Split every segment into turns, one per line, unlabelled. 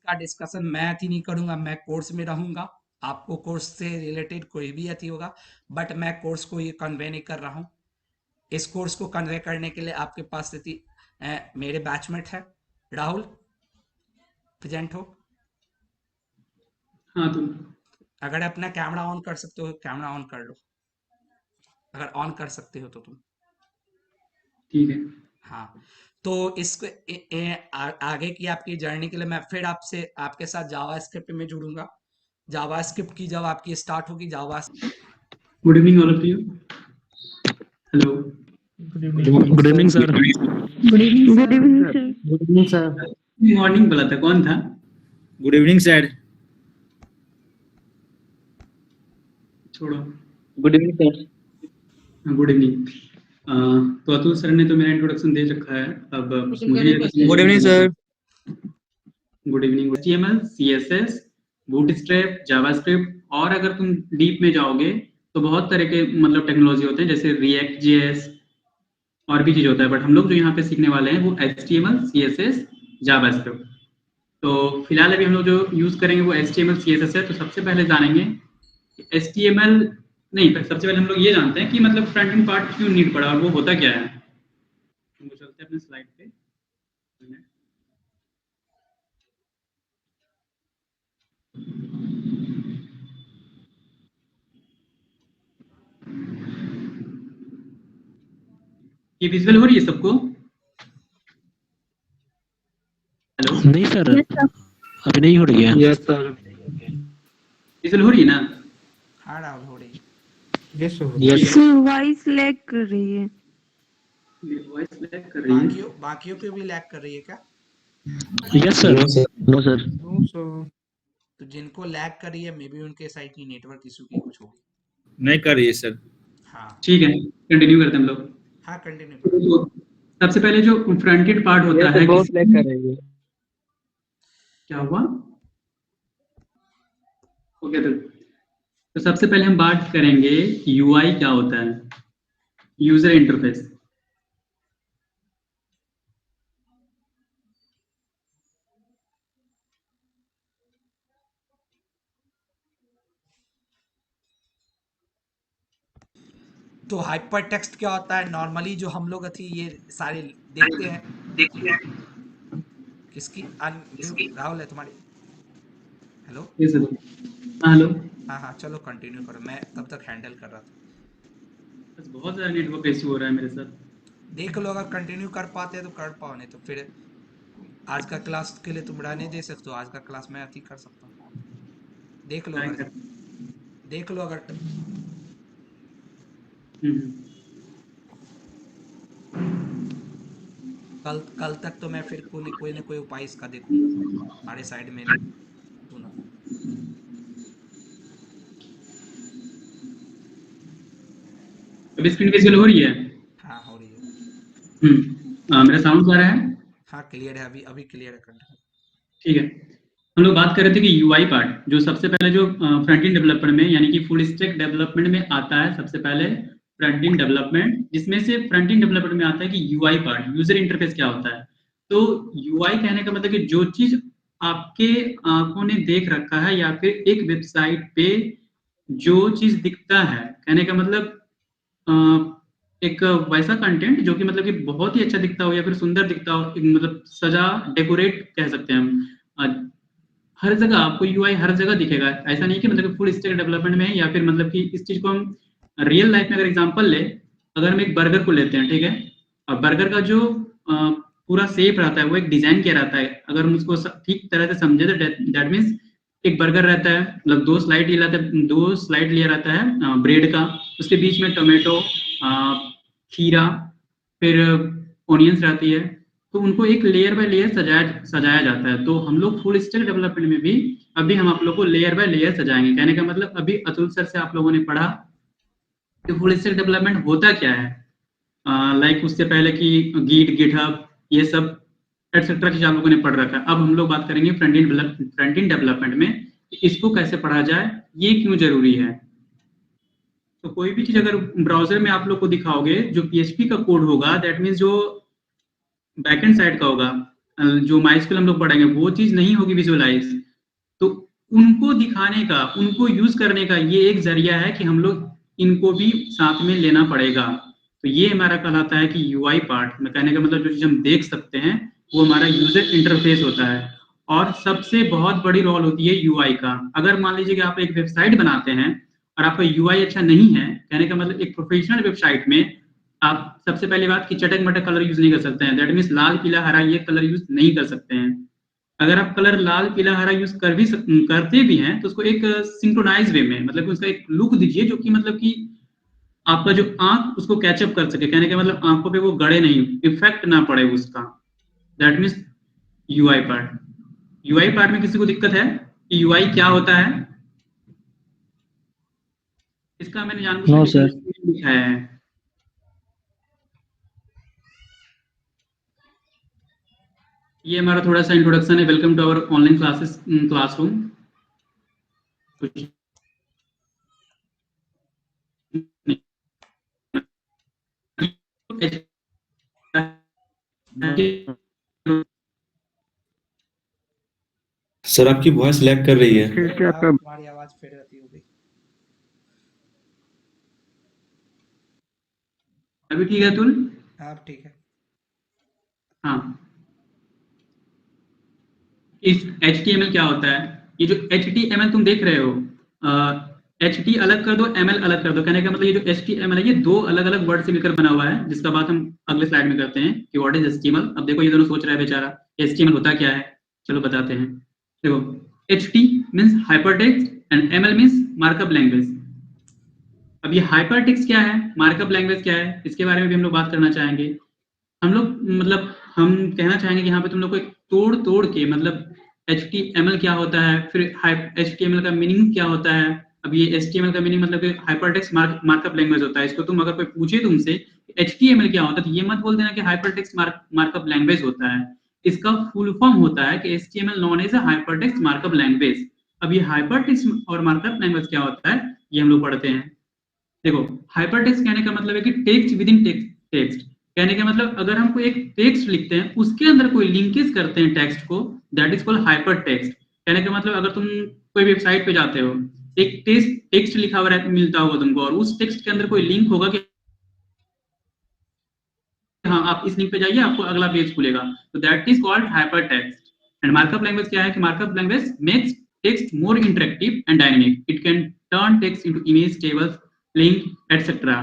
का डिस्कशन मैं अति नहीं करूंगा, मैं कोर्स में रहूंगा। आपको कोर्स से रिलेटेड कोई भी अति होगा, बट मैं कोर्स को ये कन्वे नहीं कर रहा हूँ। इस कोर्स को कन्वे करने के लिए आपके पास मेरे बैचमेट है राहुल, प्रेजेंट हो।
हाँ तुम
अगर अपना कैमरा ऑन कर सकते हो कैमरा ऑन कर लो, अगर ऑन कर सकते हो तो तुम।
ठीक है।
हाँ, तो इसको आगे की आपकी जर्नी के लिए मैं फिर आपसे आपके साथ जावा स्क्रिप्ट में जुड़ूंगा। जावा स्क्रिप्ट की जब आपकी स्टार्ट होगी Java.
Good evening all of you. Hello.
Good evening sir.
Good evening
good evening
sir.
Sir.
Good evening sir.
Morning बोला था, कौन था?
Good evening sir.
छोड़ो।
Good evening sir.
Good evening. तो अतुल सर ने तो मेरा इंट्रोडक्शन दे रखा है, अब मुझे
good evening sir.
Good evening. HTML, CSS, bootstrap, JavaScript, और अगर तुम डीप में जाओगे तो बहुत तरह के मतलब टेक्नोलॉजी होते हैं, जैसे रिएक्ट JS और भी चीज होता है, बट हम लोग जो यहाँ पे सीखने वाले हैं वो HTML, CSS, जावास्क्रिप्ट। तो फिलहाल अभी हम लोग जो यूज करेंगे वो HTML, CSS है। तो सबसे पहले जानेंगे HTML नहीं, सबसे पहले हम लोग ये जानते हैं कि मतलब फ्रंट एंड पार्ट क्यों नीड पड़ा और वो होता क्या है। हम लोग चलते हैं अपने स्लाइड पे। ये विजुअल हो रही है सबको? हेलो।
नहीं सर, अभी नहीं हो रही है।
Yes sir.
विजुअल हो रही है ना?
हाँ राहुल, हो रही।
यस।
वॉइस लैग कर रही है।
वॉइस लैग कर रही है।
बाकियों की भी लैग कर रही है क्या?
Yes sir. No sir.
तो जिनको लैग कर रही है मे बी उनके साइड की नेटवर्क इशू की कुछ होगी।
नहीं कर रही है सर।
हाँ
ठीक है, कंटिन्यू करते हैं हम लोग।
हाँ, कंटिन्यू करो।
तो सबसे पहले जो फ्रंट एंड पार्ट होता है,
बहुत लैग कर रही है।
क्या हुआ? ओके, तो सबसे पहले हम बात करेंगे UI क्या होता है, यूजर इंटरफेस।
तो हाइपर टेक्स्ट क्या होता है? नॉर्मली जो हम लोग अथी ये सारे देखते हैं। किसकी अनम्यूट राहुल है तुम्हारी? हेलो।
ये सब। हाँ हेलो।
हाँ हाँ, चलो कंटिन्यू करो, मैं तब तक हैंडल कर रहा था।
बस बहुत ज़्यादा नेटवर्क इशू हो रहा है मेरे साथ।
देख लो, अगर कंटिन्यू कर पाते हैं तो कर पाओ, नहीं तो फिर आज का क्लास के लिए तुम रहने दे सकते हो, आज का क्लास मैं अथी कर सकता हूँ। देख लो अगर कल तक तो मैं फिर कोई ना कोई उपाय इसका देखूंगा हमारे साइड में सुना।
अब स्क्रीन विजुअल हो रही है?
हाँ, हो रही है।
मेरा साउंड आ रहा है?
हाँ, क्लियर है, अभी क्लियर है कंटिन्यू।
ठीक है, हम लोग बात कर रहे थे कि UI पार्ट जो सबसे पहले जो फ्रंट एंड डेवलपमेंट में यानी कि फुल स्टैक डेवलपमेंट में आता है। सबसे पहले फ्रंट एंड डेवलपमेंट, जिसमें से फ्रंट एंड डेवलपमेंट में आता है कि UI पार्ट, यूजर इंटरफेस क्या होता है। तो UI कहने का मतलब कि जो चीज आपके आंखों ने देख रखा है या फिर एक वेबसाइट पे जो चीज दिखता है, कहने का मतलब एक वैसा कंटेंट जो कि मतलब कि बहुत ही अच्छा दिखता हो या फिर सुंदर दिखता हो, मतलब सजा डेकोरेट कह सकते हैं हम। हर जगह आपको UI हर जगह दिखेगा। ऐसा नहीं कि मतलब फुल स्टैक डेवलपमेंट में है या फिर मतलब कि इस चीज को हम रियल लाइफ में अगर एग्जांपल ले, अगर हम एक बर्गर को लेते हैं, ठीक है, अब बर्गर का जो पूरा शेप रहता है वो एक डिजाइन किया रहता है। अगर हम उसको ठीक तरह से समझे तो दैट मीन्स एक बर्गर रहता है, मतलब दो स्लाइड लिया रहता है ब्रेड का, उसके बीच में टोमेटो, खीरा, फिर ऑनियंस रहती है, तो उनको एक लेयर बाय लेयर सजाया जाता है। तो हम लोग फुल स्टैक डेवलपमेंट में भी अभी हम आप लोग को लेयर बाय लेयर सजाएंगे। कहने का मतलब अभी अतुल सर से आप लोगों ने पढ़ा कि फुल स्टैक डेवलपमेंट होता क्या है, लाइक उससे पहले कि गिट गिटहब ये सब एटसेट्रा चीज आप लोगों ने पढ़ रखा है। अब हम लोग बात करेंगे फ्रंट एंड डेवलपमेंट में, इसको कैसे पढ़ा जाए, ये क्यों जरूरी है। तो कोई भी चीज अगर ब्राउजर में आप लोग को दिखाओगे जो PHP का कोड होगा, दैट मीन्स जो बैकएंड साइड का होगा, जो माइस्क्यूल हम लोग पढ़ेंगे वो चीज नहीं होगी विजुअलाइज, तो उनको दिखाने का, उनको यूज करने का ये एक जरिया है कि हम लोग इनको भी साथ में लेना पड़ेगा। तो ये हमारा कहलाता है कि यूआई पार्ट में, कहने का मतलब जो चीज हम देख सकते हैं वो हमारा यूजर इंटरफेस होता है। और सबसे बहुत बड़ी रोल होती है यूआई का। अगर मान लीजिए कि आप एक वेबसाइट बनाते हैं और आपका यूआई अच्छा नहीं है, कहने का मतलब एक प्रोफेशनल वेबसाइट में आप सबसे पहली बात कि चटक मटक कलर यूज नहीं कर सकते हैं। दैट मीन्स लाल पीला हरा ये कलर यूज नहीं कर सकते हैं। अगर आप कलर लाल पीला हरा यूज करते भी हैं तो उसको एक सिंक्रोनाइज वे में, मतलब कि उसका एक लुक दीजिए जो कि मतलब कि आपका जो आंख उसको कैचअप कर सके, कहने का मतलब आंखों पे वो गड़े नहीं, इफेक्ट ना पड़े उसका। That means UI part. UI part में किसी को दिक्कत है कि यूआई क्या होता है? इसका मैंने जानबूझ
No, sir.
के लिखा है। ये हमारा थोड़ा सा इंट्रोडक्शन है। Welcome to our online classes classroom.
Sir आपकी वॉइस लैग कर रही है।
फिर से आपका
तुम्हारी आवाज फेड रहती होगी।
अभी ठीक है तुल?
अब ठीक है।
हाँ, इस HTML क्या होता है? ये जो HTML तुम देख रहे हो, HT अलग कर दो, ML अलग कर दो, कहने का मतलब ये जो HTML है ये दो अलग अलग वर्ड से मिलकर बना हुआ है, जिसका बात हम अगले स्लाइड में करते हैं कि व्हाट इज HTML। अब देखो ये दोनों सोच रहा है बेचारा HTML होता क्या है, चलो बताते हैं। देखो HT means hypertext and ML means markup language. अब ये हाइपरटेक्स्ट क्या है, मार्कअप लैंग्वेज क्या है, इसके बारे में भी हम लोग बात करना चाहेंगे। हम लोग मतलब हम कहना चाहेंगे कि यहाँ पे तुम लोग को एक तोड़ तोड़ के मतलब HTML क्या होता है, फिर HTML का मीनिंग क्या होता है। अब ये HTML का मीनिंग मतलब हाइपरटेक्स्ट मार्कअप लैंग्वेज होता है। इसको तुम अगर कोई पूछे तुमसे HTML क्या होता है तो ये मत बोल देना कि हाइपरटेक्स्ट मार्कअप लैंग्वेज होता है। इसका फुल फॉर्म होता है कि HTML known as a hypertext markup language. अब ये हाइपरटेक्स्ट और मार्कअप लैंग्वेज क्या होता है ये हम लोग पढ़ते हैं। देखो हाइपरटेक्स्ट कहने का मतलब है कि टेक्स्ट विद इन टेक्स्ट, कहने का मतलब अगर हम कोई एक टेक्स्ट लिखते हैं उसके अंदर कोई लिंकेज करते हैं टेक्स्ट को, दैट इज कॉल्ड हाइपरटेक्स्ट। कहने का मतलब अगर तुम कोई वेबसाइट पे जाते हो, एक टेक्स्ट लिखा हुआ मिलता होगा तुमको और उस टेक्स्ट के अंदर कोई लिंक होगा कि हाँ आप इस लिंक पे जाइए आपको अगला पेज खुलेगा, तो that is called hypertext. And markup language क्या है कि markup language makes text more interactive and dynamic. It can turn text into image, tables, link etcetera.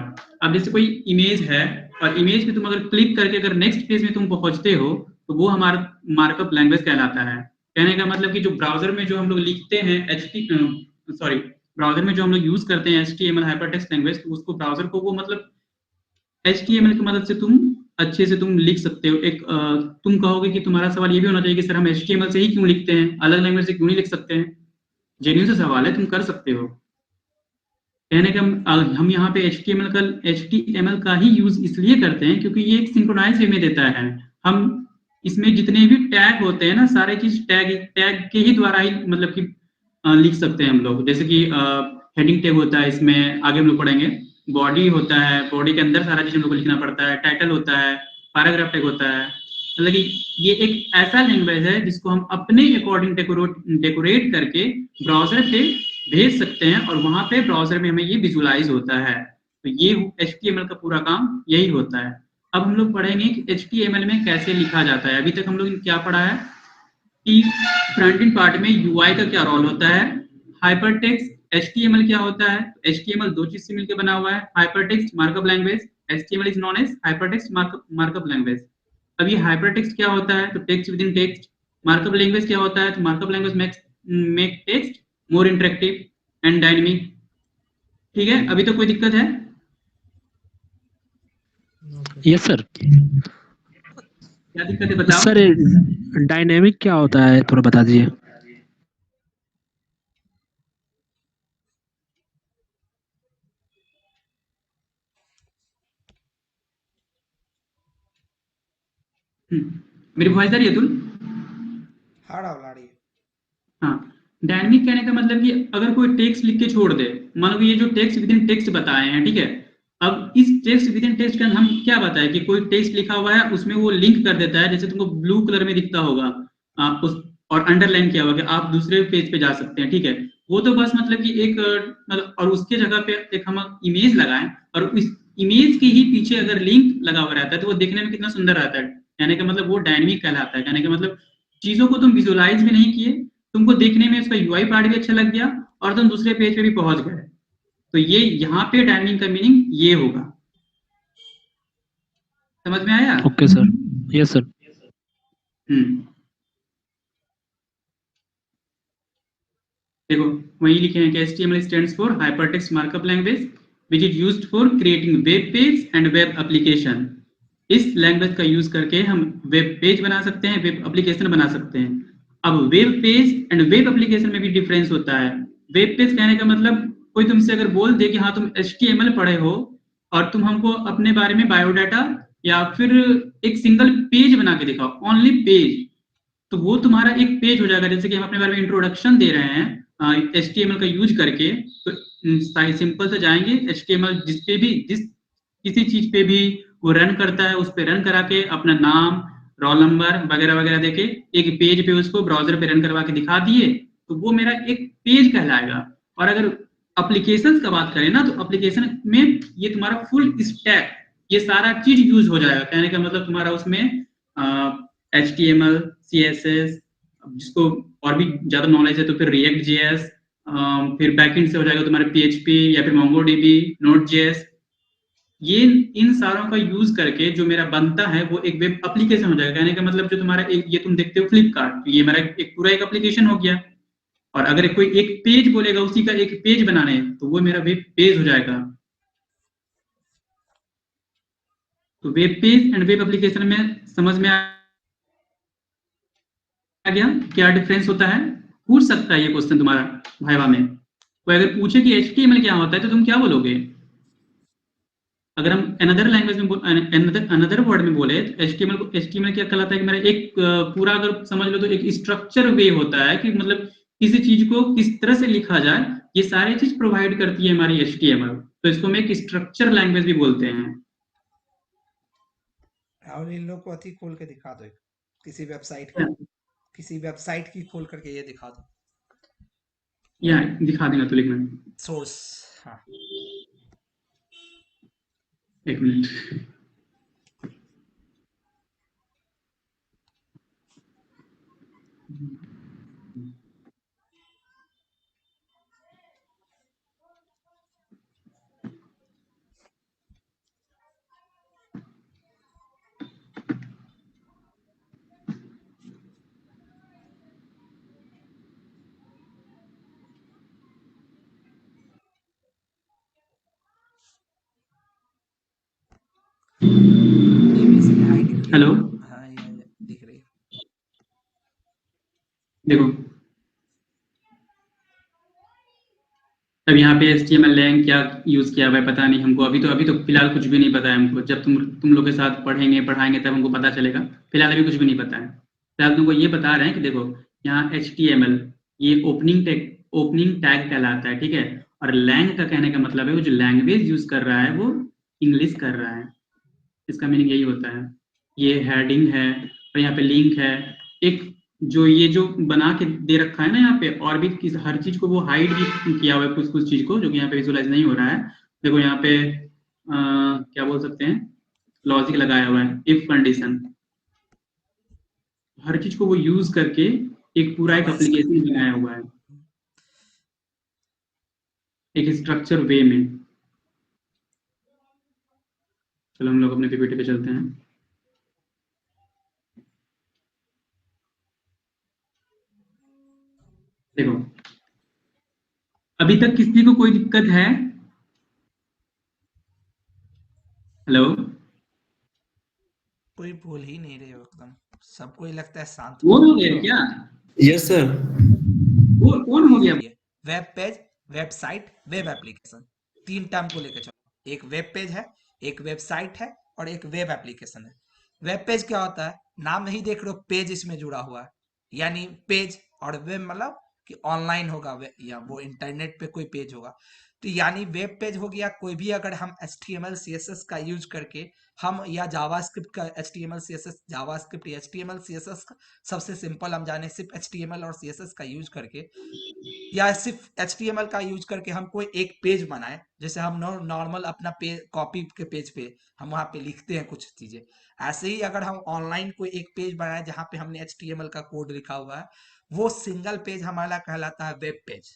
अब जैसे कोई इमेज है और इमेज पे तुम अगर क्लिक करके अगर नेक्स्ट पेज में तुम पहुंचते हो तो वो हमारा मार्कअप लैंग्वेज कहलाता है। कहने का मतलब कि जो ब्राउजर में जो हम लोग लिखते हैं ब्राउजर में जो हम लोग यूज करते हैं HTML हाइपरटेक्स्ट लैंग्वेज, तो उसको ब्राउजर को वो मतलब HTML की मदद से तुम अच्छे से तुम लिख सकते हो। एक तुम कहोगे कि तुम्हारा सवाल ये भी होना चाहिए कि सर हम HTML से ही क्यों लिखते हैं, अलग लैंग्वेज से क्यों नहीं लिख सकते हैं? जेन्युइन सा सवाल है, तुम कर सकते हो। कहने का हम यहाँ पे HTML का ही यूज इसलिए करते हैं क्योंकि ये एक सिंक्रोनाइज वे में देता है। हम इसमें जितने भी टैग होते हैं ना, सारे चीज टैग के ही द्वारा ही मतलब कि लिख सकते हैं हम लोग। जैसे कि हेडिंग टैग होता है, इसमें आगे हम लोग पढ़ेंगे। बॉडी होता है, बॉडी के अंदर सारा चीज हम लोग को लिखना पड़ता है। टाइटल होता है, पैराग्राफ टैग होता है। मतलब कि ये एक ऐसा लैंग्वेज है जिसको हम अपने अकॉर्डिंग डेकोरेट करके ब्राउजर पे भेज सकते हैं और वहां पे ब्राउजर में हमें ये विजुअलाइज होता है। तो ये HTML का पूरा काम यही होता है। अब हम लोग पढ़ेंगे कि HTML में कैसे लिखा जाता है। अभी तक हम लोग क्या पढ़ा है कि फ्रंट एंड पार्ट में UI का क्या रोल होता है, हाइपरटेक्स्ट HTML क्या होता है। HTML दो चीज से मिलकर बना हुआ है, hypertext markup language. HTML is known as hypertext markup language. अब ये हाइपरटेक्स्ट क्या होता है तो text within text. Markup language क्या होता है तो markup language make text more interactive and dynamic. ठीक है, अभी तो कोई दिक्कत है?
Yes sir.
क्या दिक्कत है बताओ।
सर डायनेमिक क्या होता है थोड़ा बता दीजिए।
मेरी वॉइस आ रही है तुल?
हाड़ा उलाड़ी।
हाँ, डायनेमिक कहने का मतलब कि अगर कोई टेक्स्ट लिख के छोड़ दे, मान लो ये जो टेक्स्ट विद इन टेक्स्ट बताए हैं, ठीक है, अब इस टेक्स्ट विद इन टेक्स्ट के अंदर हम क्या बताएं कि कोई टेक्स्ट लिखा हुआ है उसमें वो लिंक कर देता है, जैसे तुमको ब्लू कलर में दिखता होगा उस और अंडरलाइन किया हुआ कि आप दूसरे पेज पे जा सकते हैं, ठीक है। वो तो बस मतलब कि एक मतलब और उसके जगह पे एक हम इमेज लगाएं और इस इमेज के ही पीछे अगर लिंक लगा हुआ रहता है तो वो देखने में कितना सुंदर रहता है। कहने का मतलब वो डायनेमिक कहलाता है। कहने का मतलब चीजों को तुम विजुअलाइज भी नहीं किए, तुमको देखने में उसका यूआई पार्ट भी अच्छा लग गया और तुम दूसरे पेज पे भी पहुंच गए। तो ये यहाँ पे डायनेमिक का मीनिंग ये होगा। समझ में आया?
Okay sir. Yes sir.
देखो वही लिखे हैं कि HTML stands for Hypertext Markup Language which is used for creating web page and web application। इस लैंग्वेज का यूज करके हम वेब पेज बना सकते हैं, वेब एप्लीकेशन बना सकते हैं। अब web page and web application में भी डिफरेंस होता है। वेब पेज कहने का मतलब कोई तुमसे अगर बोल दे कि हाँ तुम HTML पढ़े हो और तुम हमको अपने बारे में बायोडाटा या फिर एक सिंगल पेज बना के दिखाओ, ओनली पेज, तो वो तुम्हारा एक पेज हो जाएगा। जैसे कि हम अपने बारे में इंट्रोडक्शन दे रहे हैं HTML का यूज करके, तो सिंपल से जाएंगे HTML जिस पे भी जिस किसी चीज पे भी वो रन करता है उस पे रन करा के अपना नाम, रोल नंबर वगैरह वगैरह देके एक पेज पे उसको ब्राउजर पे रन करवा के दिखा दिए, तो वो मेरा एक पेज कहलाएगा। और अगर एप्लीकेशन का बात करें ना, तो एप्लीकेशन में ये तुम्हारा फुल स्टैक, ये सारा चीज यूज हो जाएगा। कहने का मतलब तुम्हारा उसमें HTML, CSS, जिसको और भी ज्यादा नॉलेज है तो फिर React JS, फिर बैकएंड से हो जाएगा तुम्हारे PHP या फिर MongoDB, Node.js। ये इन सारों का यूज करके जो मेरा बनता है वो एक वेब एप्लीकेशन हो जाएगा। कहने का मतलब जो तुम्हारा एक ये तुम देखते हो फ्लिपकार्ट, तो ये मेरा एक पूरा एक एप्लीकेशन हो गया। और अगर कोई एक पेज बोलेगा उसी का एक पेज बनाने, तो वो मेरा वेब पेज हो जाएगा। तो web page and web application में समझ में आ गया क्या डिफरेंस होता है? पूछ सकता है ये क्वेश्चन तुम्हारा वाइवा में। कोई अगर पूछे कि HTML क्या होता है तो तुम क्या बोलोगे? अगर हम अनदर लैंग्वेज में अनदर वर्ड में बोले तो HTML क्या कहलाता है कि मेरा एक पूरा अगर समझ लो तो एक स्ट्रक्चर वे होता है कि मतलब किसी चीज को किस तरह से लिखा जाए, ये सारी चीज प्रोवाइड करती है हमारी HTML। तो इसको हम एक स्ट्रक्चर लैंग्वेज भी बोलते हैं।
और इन लोग को अति खोल के दिखा दो, किसी वेबसाइट की खोल करके ये दिखा दो,
या दिखा देना तो लिखना।
सोर्स। हाँ
एक मिनट।
ये भी इसने हाइड किया।
हेलो,
हाँ ये दिख रही है।
देखो अब यहाँ पे HTML लैंग क्या यूज किया हुआ है पता नहीं हमको। अभी तो फिलहाल कुछ भी नहीं पता है हमको। जब तुम लोग के साथ पढ़ाएंगे तब हमको पता चलेगा। फिलहाल अभी कुछ भी नहीं पता है। फिलहाल तुमको ये बता रहे हैं कि देखो यहाँ HTML ये ओपनिंग टैग कहलाता है, ठीक है। और लैंग का कहने का मतलब है वो जो लैंग्वेज यूज कर रहा है वो इंग्लिश कर रहा है। इसका मीनिंग यही होता है। ये हेडिंग है और यहाँ पे लिंक है। एक जो ये जो बना के दे रखा है ना यहाँ पे, और भी हर चीज को वो हाइड भी किया हुआ है कुछ कुछ चीज को, जो कि यहाँ पे विजुअलाइज नहीं हो रहा है। देखो यहाँ पे क्या बोल सकते हैं, लॉजिक लगाया हुआ है, इफ कंडीशन। हर चीज को वो यूज करके एक पूरा एक एप्लीकेशन बनाया हुआ है एक स्ट्रक्चर वे में। चलो हम लोग अपने पीपीटी पे चलते हैं। देखो अभी तक किसी को कोई दिक्कत है? हेलो,
कोई बोल ही नहीं रहे हो, एकदम सबको ही लगता है शांत
वो हो गया क्या?
Yes sir.
वो कौन हो गया?
Web page, website, web application, 3 term को लेकर चलो। एक वेब पेज है, एक वेबसाइट है और एक वेब एप्लीकेशन है। वेब पेज क्या होता है? नाम नहीं देख रहे हो, पेज इसमें जुड़ा हुआ है, यानी पेज। और वेब मतलब कि ऑनलाइन होगा या वो इंटरनेट पे कोई पेज होगा। तो यानी वेब पेज हो गया कोई भी, अगर हम HTML CSS का यूज करके हम, या जावास्क्रिप्ट का HTML CSS, JavaScript HTML CSS का सबसे सिंपल हम जाने, सिर्फ HTML और CSS का यूज करके, या सिर्फ HTML का यूज करके हम कोई एक पेज बनाए, जैसे हम नॉर्मल अपना पेज, कॉपी के पेज पे हम वहां पे लिखते हैं कुछ चीजें, ऐसे ही अगर हम ऑनलाइन कोई एक पेज बनाए जहां पे हमने HTML का कोड लिखा हुआ है, वो सिंगल पेज हमारा कहलाता है वेब पेज।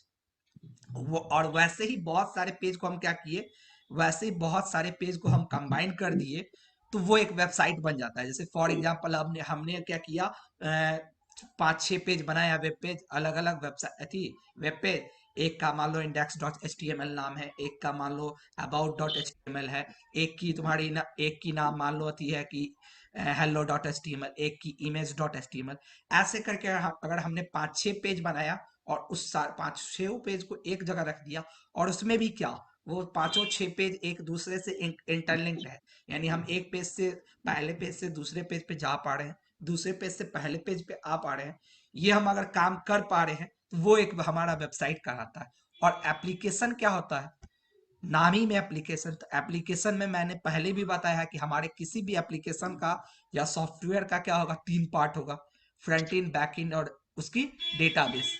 वो, और वैसे ही बहुत सारे पेज को हम क्या किए, वैसे ही बहुत सारे पेज को हम कंबाइन कर दिए, तो वो एक वेबसाइट बन जाता है। जैसे फॉर एग्जांपल हमने हमने क्या किया, 5-6 पेज बनाया, वेब पेज, अलग अलग वेबसाइट थी, वेब पेज, एक का मान लो index.html नाम है, एक का मान लो about.html है, एक की तुम्हारी एक की नाम मान लो थी है कि hello.html, एक की image.html। ऐसे करके अगर हमने 5-6 पेज बनाया और उस 5-6 पेज को एक जगह रख दिया, और उसमें भी क्या, वो 5-6 पेज एक दूसरे से इंटरलिंक्ड है, यानी हम एक पेज से, पहले पेज से दूसरे पेज पे जा पा रहे हैं, दूसरे पेज से पहले पेज पे आ पा रहे हैं, ये हम अगर काम कर पा रहे हैं तो वो एक हमारा वेबसाइट कहलाता है। और एप्लीकेशन क्या होता है, नाम ही में एप्लीकेशन। तो एप्लीकेशन में मैंने पहले भी बताया है कि हमारे किसी भी एप्लीकेशन का या सॉफ्टवेयर का क्या होगा, 3 पार्ट होगा, फ्रंट एंड, बैक एंड और उसकी डेटाबेस।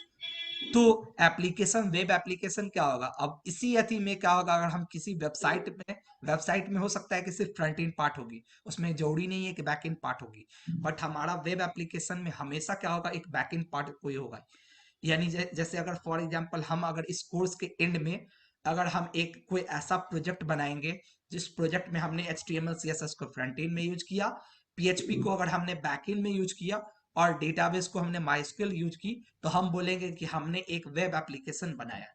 तो एप्लीकेशन, वेब एप्लीकेशन क्या होगा, अब इसी अति में क्या होगा, अगर हम किसी वेबसाइट में हो सकता है कि सिर्फ फ्रंट एंड पार्ट होगी, उसमें जरूरी नहीं है कि बैक एंड पार्ट होगी, बट हमारा वेब एप्लीकेशन में हमेशा क्या होगा, एक बैक एंड पार्ट कोई होगा। यानी जैसे अगर फॉर एग्जांपल हम अगर इस कोर्स के एंड में अगर हम एक कोई ऐसा प्रोजेक्ट बनाएंगे जिस प्रोजेक्ट में हमने HTML CSS को फ्रंट एंड में यूज किया, PHP को अगर हमने बैक एंड में यूज किया, और डेटाबेस को हमने MySQL यूज की, तो हम बोलेंगे कि हमने एक वेब एप्लीकेशन बनाया।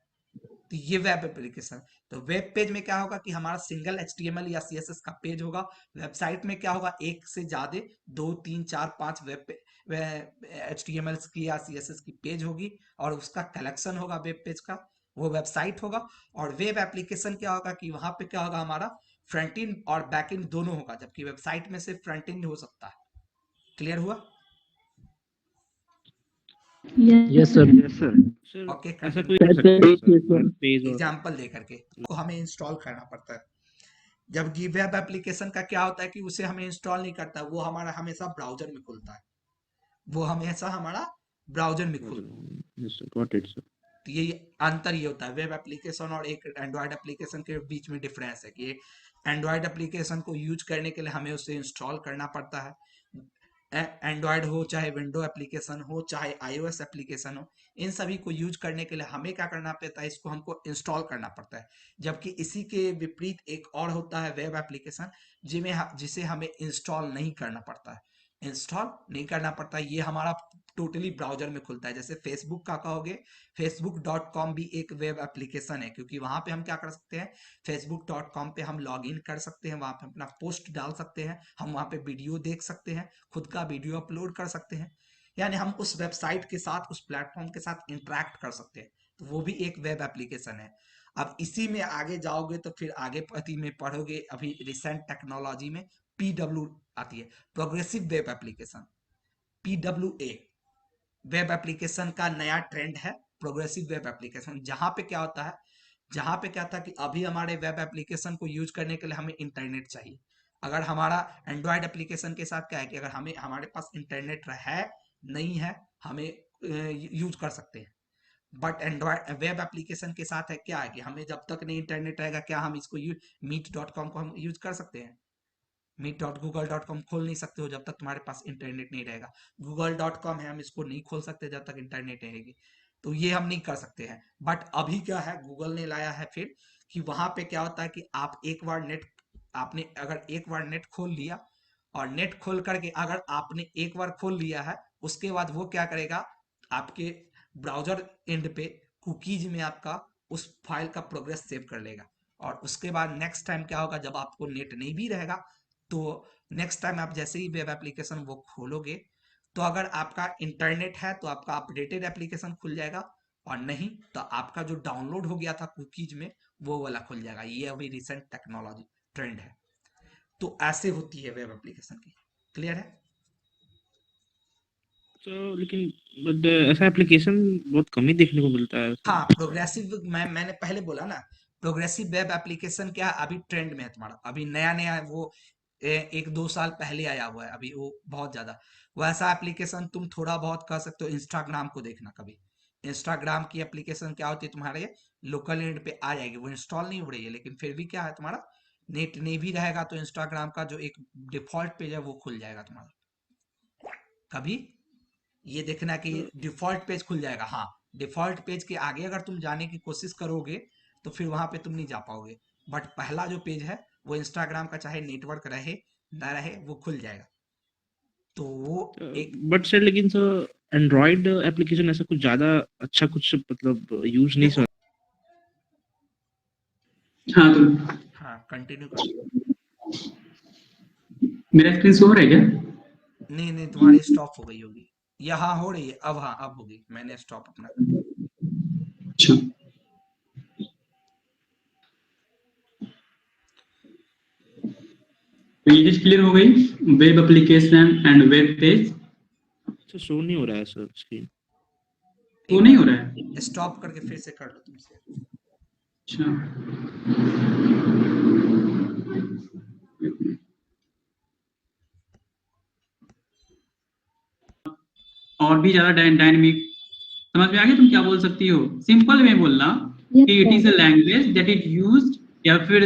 तो ये वेब एप्लीकेशन। तो वेब पेज में क्या होगा कि हमारा सिंगल HTML या CSS का पेज होगा। वेबसाइट में क्या होगा, एक से ज्यादा 2, 3, 4, 5 HTML की या CSS की पेज होगी, और उसका कलेक्शन होगा वेब पेज का, वो वेबसाइट होगा। और वेब एप्लीकेशन क्या होगा कि वहां पे क्या होगा, हमारा फ्रंट एंड और बैक एंड दोनों होगा, जबकि वेबसाइट में सिर्फ फ्रंट एंड हो सकता है। क्लियर हुआ?
Yes sir.
सर
ओके,
ऐसा
कंटिन्यू।
कोई कर सकता है सर पेज और
एग्जाम्पल दे करके को हमें इंस्टॉल करना पड़ता है। जबकि वेब एप्लीकेशन का क्या होता है कि उसे हमें इंस्टॉल नहीं करता, वो हमारा हमेशा ब्राउजर में खुलता है, वो हमेशा हमारा ब्राउजर में खुलता है।
Yes sir, got it sir.
तो ये अंतर ये होता है वेब एप्लीकेशन और एक एंड्रॉयड एप्लीकेशन के बीच में डिफरेंस है कि एंड्रॉयड एप्लीकेशन को यूज करने के लिए हमें उसे इंस्टॉल करना पड़ता है। एंड्रॉयड हो चाहे विंडो एप्लीकेशन हो चाहे iOS एप्लीकेशन हो, इन सभी को यूज करने के लिए हमें क्या करना पड़ता है, इसको हमको इंस्टॉल करना पड़ता है। जबकि इसी के विपरीत एक और होता है वेब एप्लीकेशन, जिसे हमें इंस्टॉल नहीं करना पड़ता है। इंस्टॉल नहीं करना पड़ता, ये हमारा टोटली ब्राउजर में खुलता है। जैसे फेसबुक का कहोगे, facebook.com भी एक वेब एप्लीकेशन है, क्योंकि वहां पे हम क्या कर सकते हैं, facebook.com पे हम लॉग इन कर सकते हैं, वहां पे अपना पोस्ट डाल सकते हैं, हम वहां पे वीडियो देख सकते हैं, खुद का वीडियो अपलोड कर सकते हैं, यानी हम उस वेबसाइट के साथ, उस प्लेटफॉर्म के साथ इंटरेक्ट कर सकते हैं। तो वो भी एक वेब एप्लीकेशन है। अब इसी में आगे जाओगे तो फिर आगे पति में पढ़ोगे, अभी रिसेंट टेक्नोलॉजी में PW आती है, progressive web application, PWA। Web application का नया ट्रेंड है प्रोग्रेसिव वेब एप्लीकेशन। जहां पे क्या था कि अभी हमारे वेब एप्लीकेशन को यूज करने के लिए हमें इंटरनेट चाहिए। अगर हमारा एंड्रॉयड एप्लीकेशन के साथ क्या है कि अगर हमारे पास इंटरनेट है, नहीं है, हमें यूज कर सकते हैं। बट एंड्रॉयड वेब एप्लीकेशन के साथ है क्या है कि हमें जब तक नहीं इंटरनेट रहेगा, क्या हम इसको मीट.com को हम यूज कर सकते हैं? meet.google.com खोल नहीं सकते हो जब तक तुम्हारे पास इंटरनेट नहीं रहेगा। google.com है, हम इसको नहीं खोल सकते जब तक इंटरनेट रहेगी। तो ये हम नहीं कर सकते हैं। बट अभी क्या है, गूगल ने लाया है फिर कि वहां पे क्या होता है कि आपने अगर एक बार नेट खोल लिया, और नेट खोल करके अगर आपने एक बार खोल लिया है, उसके बाद वो क्या करेगा, आपके ब्राउजर एंड पे कुकीज में आपका उस फाइल का प्रोग्रेस सेव कर लेगा। और उसके बाद नेक्स्ट टाइम क्या होगा, जब आपको नेट नहीं भी रहेगा, तो नेक्स्ट टाइम आप जैसे ही वेब एप्लीकेशन वो खोलोगे, तो अगर आपका इंटरनेट है तो आपका अपडेटेड एप्लीकेशन खुल जाएगा, और नहीं तो आपका जो डाउनलोड हो गया था कुकीज में, वो वाला खुल जाएगा। ये अभी रिसेंट टेक्नोलॉजी ट्रेंड है। तो ऐसे होती है वेब एप्लीकेशन की। क्लियर है?
तो लेकिन बट ऐसा एप्लीकेशन बहुत कम ही देखने को मिलता है सर।
हाँ, प्रोग्रेसिव मैंने पहले बोला ना, प्रोग्रेसिव वेब एप्लीकेशन क्या अभी ट्रेंड में है तुम्हारा, अभी नया-नया वो 1-2 साल पहले आया हुआ है, अभी वो बहुत ज़्यादा। वैसा एप्लीकेशन तुम थोड़ा बहुत कर सकते हो, इंस्टाग्राम को देखना कभी। इंस्टाग्राम की एप्लीकेशन क्या होती है तुम्हारे लोकल नेट पे आ जाएगी, वो इंस्टॉल नहीं हो रही है, लेकिन फिर भी क्या है तुम्हारा नेट नहीं भी रहेगा तो इंस्टाग्राम का जो एक डिफ़ॉल्ट पेज है वो खुल जाएगा तुम्हारा। कभी ये देखना कि
तो
डिफ़ॉल्ट पेज खुल जाएगा। हाँ, डिफ़ॉल्ट पेज के आगे अगर तुम जाने की कोशिश करोगे, तो फिर वहाँ पे तुम नहीं जा पाओगे। बट पहला जो पेज है, वो इंस्टाग्राम का चाहे नेटवर्क रहे, ना रहे, वो खुल जाएगा। तो वो एक
बट सर लेकिन सर एंड्रॉइड एप्लीकेशन ऐसा कुछ ज़्यादा अच्छा कुछ मतलब यूज़ नहीं
देखो
सर।
हाँ तो
हाँ, कंटिन्यू करो।
मेरा स्क्रीन शो हो रहा है क्या?
नहीं, तुम्हारी स्टॉप हो गई होगी। या हाँ, हो रही है। अब हाँ, अब होगी। मैंने स्टॉप अपना कर दिया।
अच्छा, तो ये चीज क्लियर हो गई, web application and web page.
Sir show नहीं हो रहा है सर स्क्रीन।
वो
एक
नहीं हो
बार
रहा है?
स्टॉप करके फिर से कर लो तुमसे।
अच्छा, और भी ज्यादा डायनेमिक समझ में आ गया तुम क्या बोल सकती हो? सिंपल में बोलना कि it is a language that is used, या फिर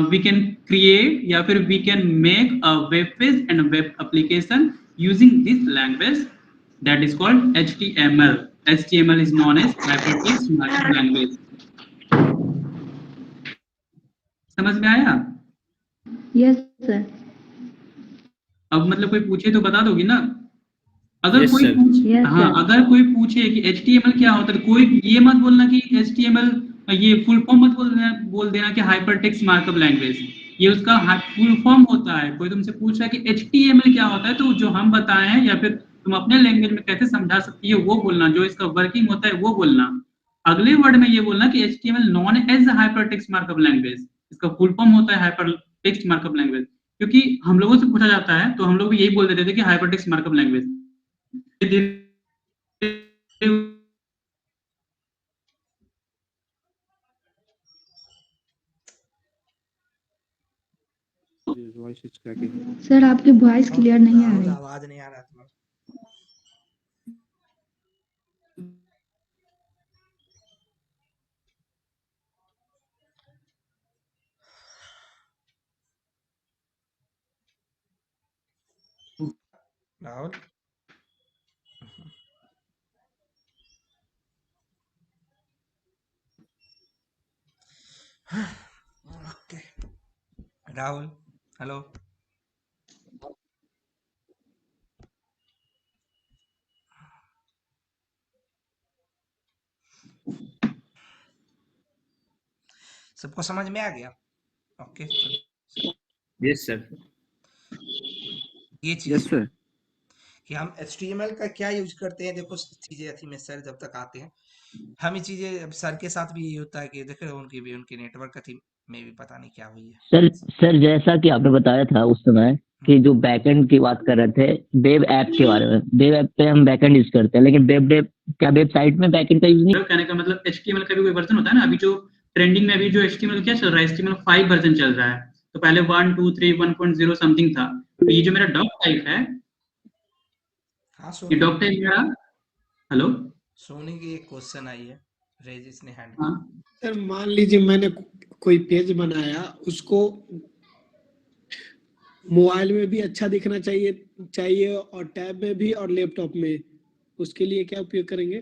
वी कैन क्रिएट या फिर we can make a web page and web application using this language that is called HTML. HTML is known as Hypertext Markup Language. समझ में आया?
Yes sir.
अब मतलब कोई पूछे तो बता दोगी ना? अगर
यस
कोई
सर।
पूछ
यस
हाँ,
सर।
अगर कोई पूछे कि HTML क्या होता है, तो कोई ये मत बोलना कि HTML, ये फुल फॉर्म मत बोल देना कि हाइपर टेक्स्ट मार्कअप लैंग्वेज। ये उसका फुल फॉर्म होता है। कोई तुमसे पूछ रहा है कि HTML क्या होता है, तो जो हम बताए हैं या फिर तुम अपने लैंग्वेज में कैसे समझा सकती हो वो बोलना, जो इसका वर्किंग होता है वो बोलना। अगले वर्ड में ये बोलना कि HTML known as hyper text markup language, इसका फुल फॉर्म होता है हाइपर टेक्स्ट मार्कअप लैंग्वेज। क्योंकि हम लोगों से पूछा जाता है तो हम लोग भी यही बोल देते थे कि hyper text markup language.
Voice is cracking.
Sir आपकी वॉइस क्लियर नहीं आ
राहुल,
रही।
आवाज नहीं आ रहा तुम्हारा। राहुल, ओके। राहुल, हेलो। सबको समझ में आ गया? ओके, चलो।
Yes sir.
ये चीज
यस
है
सर।
कि हम HTML का क्या यूज करते हैं। देखो चीजें अथी में सर जब तक आते हैं, हम ये चीजें अब सर के साथ भी यही होता है कि देख रहे हो उनकी भी, उनकी नेटवर्क अथी में भी पता नहीं क्या हुई है।
सर सर जैसा कि आपने बताया था उस समय कि जो बैकएंड की बात कर रहे थे, वेब ऐप के बारे में, वेब ऐप पे हम बैकएंड यूज करते हैं, लेकिन वेब डेव क्या वेबसाइट में बैकएंड का यूज नहीं?
कहने का मतलब HTML का भी कोई वर्जन होता है ना। अभी जो ट्रेंडिंग में अभी जो HTML क्या चल रहा है, HTML 5 वर्जन चल रहा है। तो पहले 1 2 3 1.0 समथिंग था। तो ये जो मेरा डॉक टाइप है,
हाँ,
ये
सोनी,
डॉक टाइप मेरा, हेलो,
सोनी की एक क्वेश्चन आई है, रेजिस ने हैंड
हाँ,
की।
सर मान लीजिए मैंने कोई पेज बनाया, उसको मोबाइल में भी अच्छा दिखना चाहिए चाहिए और टैब में भी और लैपटॉप में, उसके लिए क्या उपयोग करेंगे?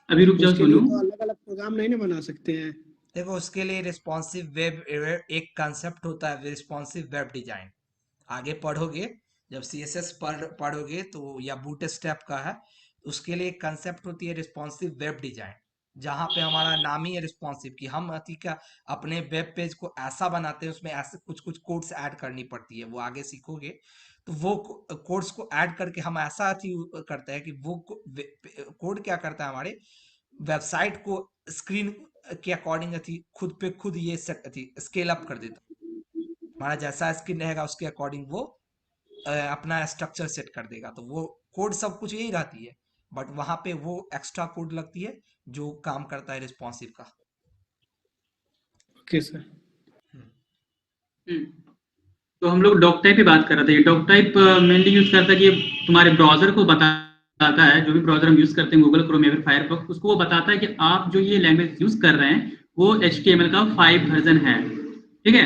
अभी रुक जाओ
उसके
सोनू।
लिए तो अलग अलग प्रोग्राम नहीं ना बना सकते हैं?
देखो उसके लिए रिस्पॉन्सिव वेब एक कंसेप्ट होता है, रिस्पॉन्सिव वेब डिजाइन। आगे पढ़ोगे, जब CSS पढ़ोगे तो, या बूट स्ट्रैप का है, उसके लिए एक कंसेप्ट होती है रिस्पॉन्सिव वेब डिजाइन। जहाँ पे हमारा नाम ही है रिस्पॉन्सिव, कि हम अति का अपने वेब पेज को ऐसा बनाते हैं, उसमें ऐसे कुछ कुछ कोड्स ऐड करनी पड़ती है, वो आगे सीखोगे। तो वो कोड्स को ऐड करके हम ऐसा अति करते हैं कि वो कोड क्या करता है, हमारे वेबसाइट को स्क्रीन के अकॉर्डिंग अथी खुद पे खुद ये सेट अथी स्केल अप कर देता है। हमारा जैसा स्क्रीन रहेगा उसके अकॉर्डिंग वो अपना स्ट्रक्चर सेट कर देगा। तो वो कोड सब कुछ यही रहती है, बट वहां पे वो एक्स्ट्रा कोड लगती है जो काम करता है रिस्पॉन्सिव का।
Okay sir.
हम्म। तो हम लोग डॉक टाइप पे बात कर रहे थे। डॉक टाइप मेनली यूज करता है कि तुम्हारे ब्राउजर को बताता है, जो भी ब्राउजर हम यूज करते हैं गूगल क्रोम या फिर फायरफॉक्स, उसको वो बताता है कि आप जो ये लैंग्वेज यूज कर रहे हैं वो HTML का 5 वर्जन है, ठीक है।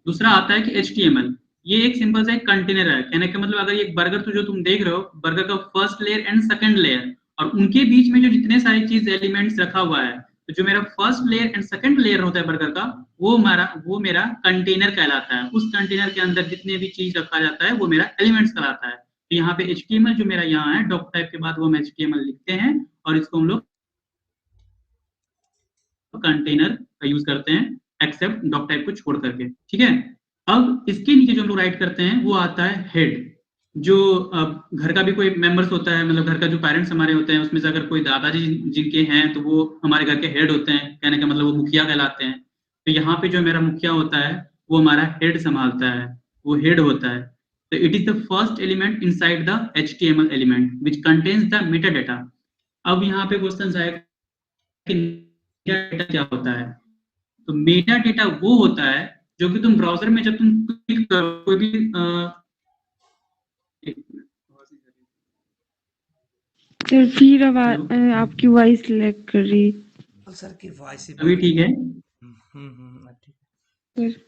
दूसरा आता है कि HTML, ये एक सिंपल सा एक कंटेनर है। कहने का मतलब अगर ये बर्गर तो जो तुम देख रहे हो, बर्गर का first layer and second layer और उनके बीच में जो जितने सारी चीज एलिमेंट्स रखा हुआ है, तो जो मेरा first layer and second layer होता है बर्गर का, वो मेरा कंटेनर कहलाता है। उस कंटेनर के अंदर जितने भी चीज रखा जाता है वो मेरा एलिमेंट्स कहलाता है। तो यहाँ पे HTML जो मेरा यहाँ है डॉक टाइप के बाद वो हम HTML लिखते हैं और इसको हम लोग कंटेनर का यूज करते हैं, एक्सेप्ट डॉक टाइप को छोड़ करके, ठीक है। अब इसके नीचे जो हम लोग राइट करते हैं वो आता है हेड। जो घर का भी कोई मेंबर्स होता है, मतलब घर का जो पेरेंट्स हमारे होते हैं उसमें से अगर कोई दादाजी जिनके हैं तो वो हमारे घर के हेड होते हैं, कहने का मतलब वो मुखिया कहलाते हैं। तो यहाँ पे जो मेरा मुखिया होता है वो हमारा हेड संभालता है, वो हेड होता है। तो it is the first element inside the HTML element which contains the Meta data. अब यहाँ पे क्वेश्चन आएगा कि मेटा डेटा क्या होता है। तो मेटा डेटा वो होता है जो कि तुम ब्राउजर में जब तुम क्लिक करो कोई भी
सर फिर
हेलो,
आपकी वॉइस लैग कर रही है।
तो सर की वॉइस ही
अभी
बहुत
ठीक है।
अब ठीक है।
सर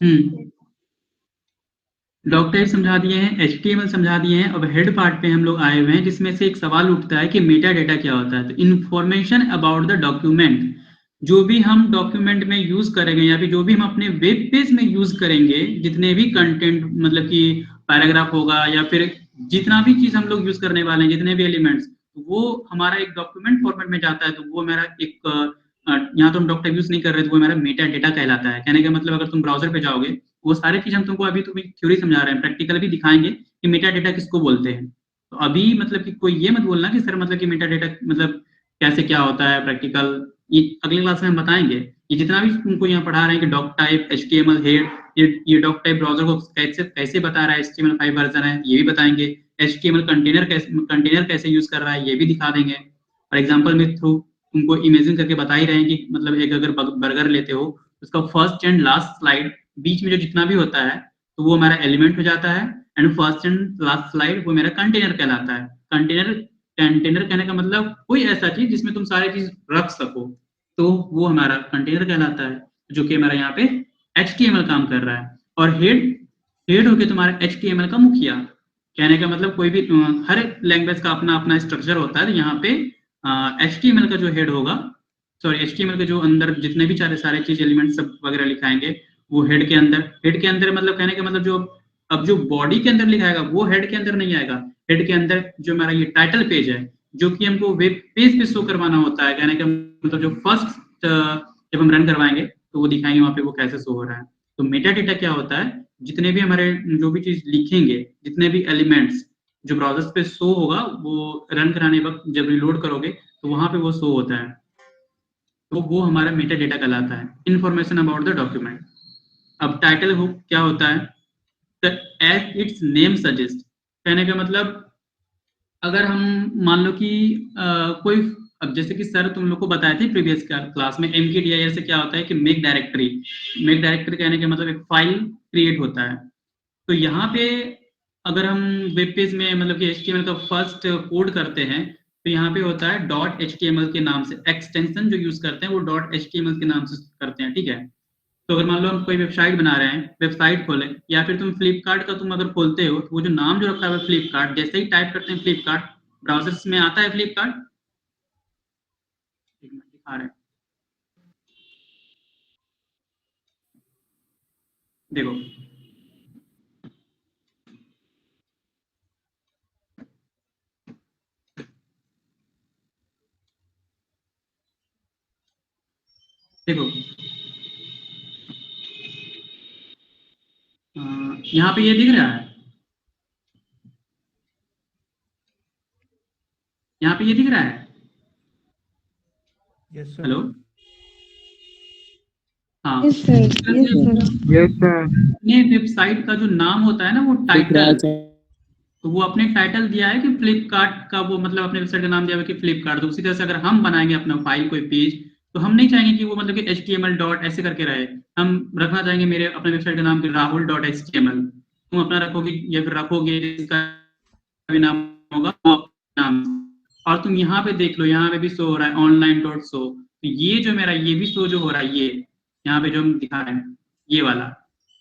हम्म, डॉक टाइप समझा दिए हैं, HTML समझा दिए हैं। अब हेड पार्ट पे हम लोग आए हुए हैं जिसमें से एक सवाल उठता है कि मेटा डेटा क्या होता है। तो इंफॉर्मेशन अबाउट द डॉक्यूमेंट, जो भी हम डॉक्यूमेंट में यूज करेंगे या फिर जो भी हम अपने वेब पेज में यूज करेंगे, जितने भी कंटेंट मतलब कि पैराग्राफ होगा या फिर जितना भी चीज हम लोग यूज करने वाले हैं, जितने भी एलिमेंट्स, वो हमारा एक डॉक्यूमेंट फॉर्मेट में जाता है। तो वो मेरा एक यहाँ तो हम डॉक टाइप यूज नहीं कर रहे, तो वो मेरा मेटा डेटा कहलाता है। कहने का मतलब अगर तुम ब्राउजर पे जाओगे, वो सारी चीज हम तुमको अभी तुम्हें थ्योरी समझा रहे हैं, प्रैक्टिकल भी दिखाएंगे कि मेटा डेटा किसको बोलते हैं। तो अभी मतलब कि कोई ये मत बोलना कि सर मतलब कि मेटा डेटा मतलब कैसे क्या होता है प्रैक्टिकल, ये अगले क्लास में हम बताएंगे। ये जितना भी तुमको यहाँ पढ़ा रहे हैं कि डॉक टाइप HTML हेड, ये डॉक टाइप ब्राउजर को कैसे कैसे बता रहा है, HTML5 वर्जन है ये भी बताएंगे। HTML कंटेनर कैसे यूज कर रहा है ये भी दिखा देंगे। और एग्जाम्पल में थ्रू तुमको इमेजिन करके बता ही रहे हैं कि मतलब एक अगर बर्गर लेते हो, उसका फर्स्ट एंड लास्ट स्लाइड बीच में जो जितना भी होता है तो वो हमारा एलिमेंट हो जाता है, and first and last slide वो मेरा कंटेनर कहलाता है। कंटेनर कंटेनर कहने का मतलब कोई ऐसा चीज जिसमें तुम सारी चीज रख सको, तो वो हमारा कंटेनर कहलाता है, जो कि हमारा यहाँ पे HTML काम कर रहा है। और हेड हेड हो गया तुम्हारा HTML का मुखिया। कहने का मतलब कोई भी हर लैंग्वेज का अपना अपना स्ट्रक्चर होता है। तो यहाँ पे HTML का जो हेड होगा, सॉरी HTML के जो अंदर जितने भी सारे सारे चीज एलिमेंट सब वगैरह लिखाएंगे वो हेड के अंदर मतलब कहने का मतलब जो अब जो बॉडी के अंदर लिखाएगा वो हेड के अंदर नहीं आएगा। हेड के अंदर जो हमारा ये टाइटल पेज है जो कि हमको वेब पेज पे शो करवाना होता है, कहने का मतलब जो फर्स्ट जब हम रन करवाएंगे तो वो दिखाएंगे वहां पे वो कैसे शो हो रहा है। तो मेटा डेटा क्या होता है, जितने भी हमारे जो भी चीज लिखेंगे, जितने भी एलिमेंट्स जो ब्राउजर्स पे शो होगा, वो रन कराने वक्त जब रिलोड करोगे तो वहां पे वो शो होता है। तो वो हमारा मेटा डेटा कहलाता है, इंफॉर्मेशन अबाउट द डॉक्यूमेंट। अब टाइटल हो क्या होता है, एज इट्स नेम सजेस्ट, कहने का मतलब अगर हम मान लो कि कोई, अब जैसे कि सर तुम लोग को बताए थे प्रीवियस क्लास में MKDIR से क्या होता है कि मेक डायरेक्टरी कहने का मतलब एक फाइल क्रिएट होता है। तो यहाँ पे अगर हम वेब पेज में मतलब कि HTML का फर्स्ट कोड करते हैं तो यहाँ पे होता है .html के नाम से, एक्सटेंशन जो यूज करते हैं वो .html के नाम से करते हैं, ठीक है। तो अगर मान लो हम कोई वेबसाइट बना रहे हैं, वेबसाइट खोले या फिर तुम फ्लिपकार्ट का तुम अगर खोलते हो तो वो जो नाम जो रखा हुआ है फ्लिपकार्ट, जैसे ही टाइप करते हैं फ्लिपकार्ट, ब्राउजर्स में आता है फ्लिपकार्ट, एक मिनट दिखा रहे हैं, देखो देखो यहाँ पे ये दिख रहा है, यहाँ पे ये दिख रहा है।
Yes sir.
हेलो, हाँ,
यस सर,
इस तरह
यस
से
सर।
Yes sir.
अपने वेबसाइट का जो नाम होता है ना वो टाइटल, तो वो अपने टाइटल दिया है कि फ्लिपकार्ट का, वो मतलब अपने वेबसाइट का नाम दिया हुआ है कि फ्लिपकार्ट। तो उसी तरह से अगर हम बनाएंगे अपना फाइल कोई पेज, तो हम नहीं चाहेंगे कि वो मतलब कि HTML डॉट ऐसे करके रहे। हम रखना चाहेंगे मेरे अपने वेबसाइट का नाम कि राहुल डॉट HTML। तुम अपना रखोगे या फिर रखोगे जिसका भी नाम होगा वो अपना नाम। और तुम यहाँ पे देख लो, यहाँ पे भी शो हो रहा है ऑनलाइन डॉट शो। तो ये जो मेरा ये भी शो जो हो रहा है, ये यहाँ पे जो हम दिखा रहे हैं ये वाला,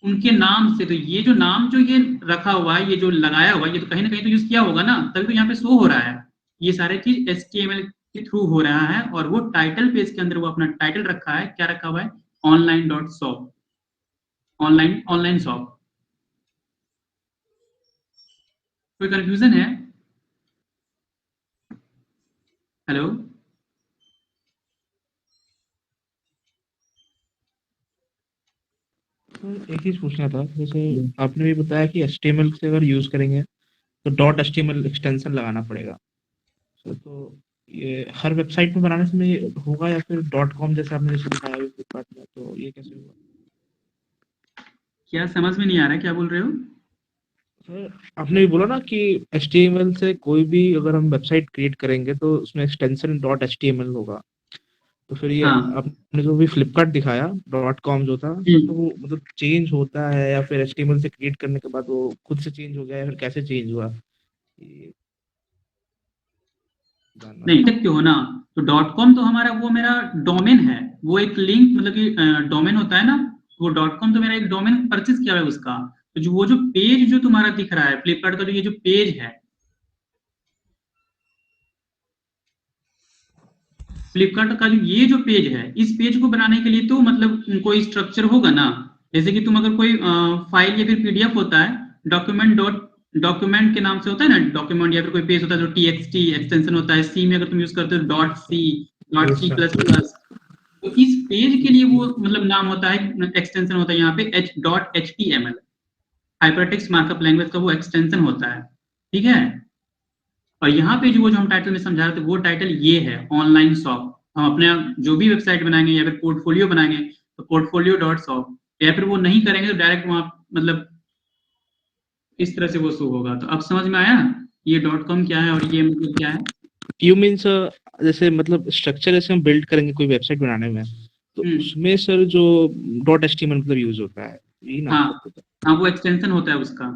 उनके नाम से। तो ये जो नाम जो ये रखा हुआ है, ये जो लगाया हुआ है, ये तो कहीं ना कहीं तो यूज किया होगा ना, तभी तो यहाँ पे शो हो रहा है। ये सारे चीज HTML के थ्रू हो रहा है। और वो टाइटल पेज के अंदर वो अपना टाइटल रखा है, क्या रखा हुआ है, online dot shop, online online shop. कोई कंफ्यूजन है? हेलो?
सर एक चीज पूछना था, जैसे आपने भी बताया कि HTML से अगर यूज करेंगे तो डॉट HTML एक्सटेंशन लगाना पड़ेगा। तो ये हर वेबसाइट में बनाने से ये होगा या फिर .com जैसे आपने जैसे दिखाया अभी फ्लिपकार्ट में, तो ये कैसे होगा?
क्या समझ में नहीं आ रहा है, क्या बोल रहे हो?
सर आपने भी बोला ना कि HTML से कोई भी अगर हम वेबसाइट क्रिएट करेंगे तो उसमें एक्सटेंशन .html होगा। तो फिर ये
हाँ।
आपने जो भी फ्लिपकार्ट दिखाया .com जो था सर, तो वो मतलब चेंज होता है या फिर HTML से क्रिएट करने के बाद वो खुद से चेंज हो गया या फिर कैसे चेंज हुआ, ये जानना
नहीं
था।
सकते हो ना। तो .com तो हमारा वो मेरा डोमेन है, वो एक लिंक मतलब कि डोमेन होता है ना। वो .com तो मेरा एक डोमेन परचेज किया हुआ है उसका। तो जो वो जो पेज जो तुम्हारा दिख रहा है फ्लिपकार्ट का, जो ये जो पेज है, फ्लिपकार्ट का जो ये जो पेज है, इस पेज को बनाने के लिए तो मतलब कोई स्ट्रक्चर होगा ना। जैसे कि तुम अगर कोई फाइल या फिर PDF होता है, डॉक्यूमेंट के नाम से होता है ना डॉक्यूमेंट, या फिर कोई पेज होता है जो TXT एक्सटेंशन होता है, सी में अगर तुम यूज करते हो .c,
यस
.c++।
सर।
तो इस पेज के लिए वो मतलब नाम होता है, एक्सटेंशन होता है यहाँ पे HTML, हाइपरटेक्स्ट मार्कअप लैंग्वेज का वो एक्सटेंशन होता है। ठीक है। और यहाँ पे जो वो जो हम टाइटल में समझा रहे थे, वो टाइटल ये है ऑनलाइन शॉप। हम अपने जो भी वेबसाइट बनाएंगे या फिर पोर्टफोलियो बनाएंगे, तो पोर्टफोलियो डॉट शॉप, या फिर वो नहीं करेंगे तो डायरेक्ट वहाँ मतलब इस तरह से वो शो होगा। तो अब समझ में आया ये .com क्या है और ये मतलब क्या है?
यू मीन्स जैसे मतलब स्ट्रक्चर जैसे हम बिल्ड करेंगे कोई वेबसाइट बनाने में, तो उसमें सर जो .html मतलब यूज होता है, यही ना
हाँ
आपको पता
हाँ, वो एक्सटेंशन होता है उसका।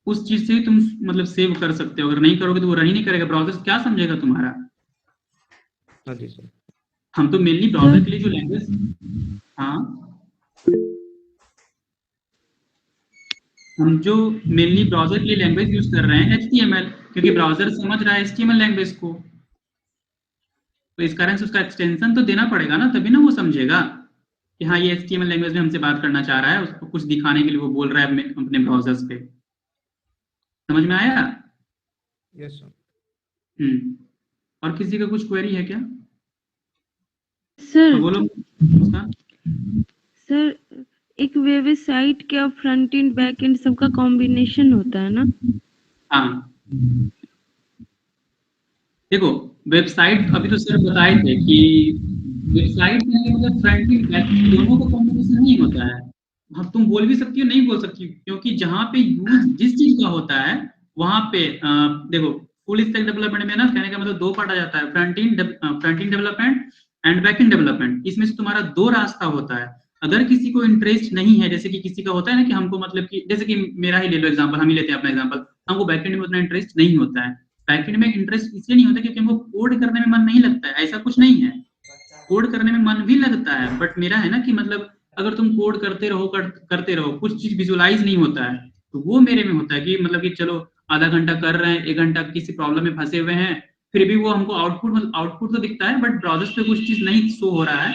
उस चीज से ही तुम मतलब सेव कर सकते हो। अगर नहीं करोगे तो वो रन ही नहीं करेगा, ब्राउजर क्या समझेगा तुम्हारा।
है? हाँ जी सर।
हम तो मेनली ब्राउजर के लिए जो लैंग्वेज, हाँ, हम जो मेनली ब्राउजर के लिए लैंग्वेज यूज कर रहे हैं HTML, क्योंकि ब्राउजर समझ रहा है HTML लैंग्वेज को। तो इस कारण से उसका एक्सटेंशन तो देना पड़ेगा ना, तभी ना वो समझेगा कि हाँ ये HTML लैंग्वेज में हमसे बात करना चाह रहा है, उसको कुछ दिखाने के लिए वो बोल रहा है अपने ब्राउजर्स पे। समझ में आया?
Yes sir.
और किसी का कुछ क्वेरी है क्या? हाँ
सर,
बोलो मुस्कान।
सर एक वेबसाइट का फ्रंट एंड बैक एंड सबका कॉम्बिनेशन होता है ना?
हाँ देखो, वेबसाइट अभी तो सर बताए थे कि वेबसाइट में मतलब फ्रंट एंड बैक दोनों का कॉम्बिनेशन नहीं होता है। हाँ तुम बोल भी सकती हो, नहीं बोल सकती हो, क्योंकि जहाँ पे यूज जिस चीज का होता है वहां पे देखो, फुल स्टैक डेवलपमेंट में ना कहने का मतलब दो पार्ट आ जाता है, front end development and back and development. इसमें से तुम्हारा दो रास्ता होता है। अगर किसी को इंटरेस्ट नहीं है, जैसे कि किसी का होता है ना कि हमको मतलब कि जैसे कि मेरा ही ले लो एग्जांपल, हम ही लेते हैं अपना एग्जांपल, हमको बैकएंड में उतना इंटरेस्ट नहीं होता है। बैकएंड में इंटरेस्ट इसलिए नहीं होता क्योंकि हमको कोड करने में मन नहीं लगता है, ऐसा कुछ नहीं है। कोड करने में मन भी लगता है, बट मेरा है ना कि मतलब अगर तुम कोड करते रहो करते रहो, कुछ चीज विजुअलाइज नहीं होता है। तो वो मेरे में होता है कि मतलब कि चलो आधा घंटा कर रहे हैं, 1 घंटा किसी प्रॉब्लम में फंसे हुए हैं, फिर भी वो हमको आउटपुट तो दिखता है, बट ब्राउजर्स पे कुछ चीज नहीं शो हो रहा है।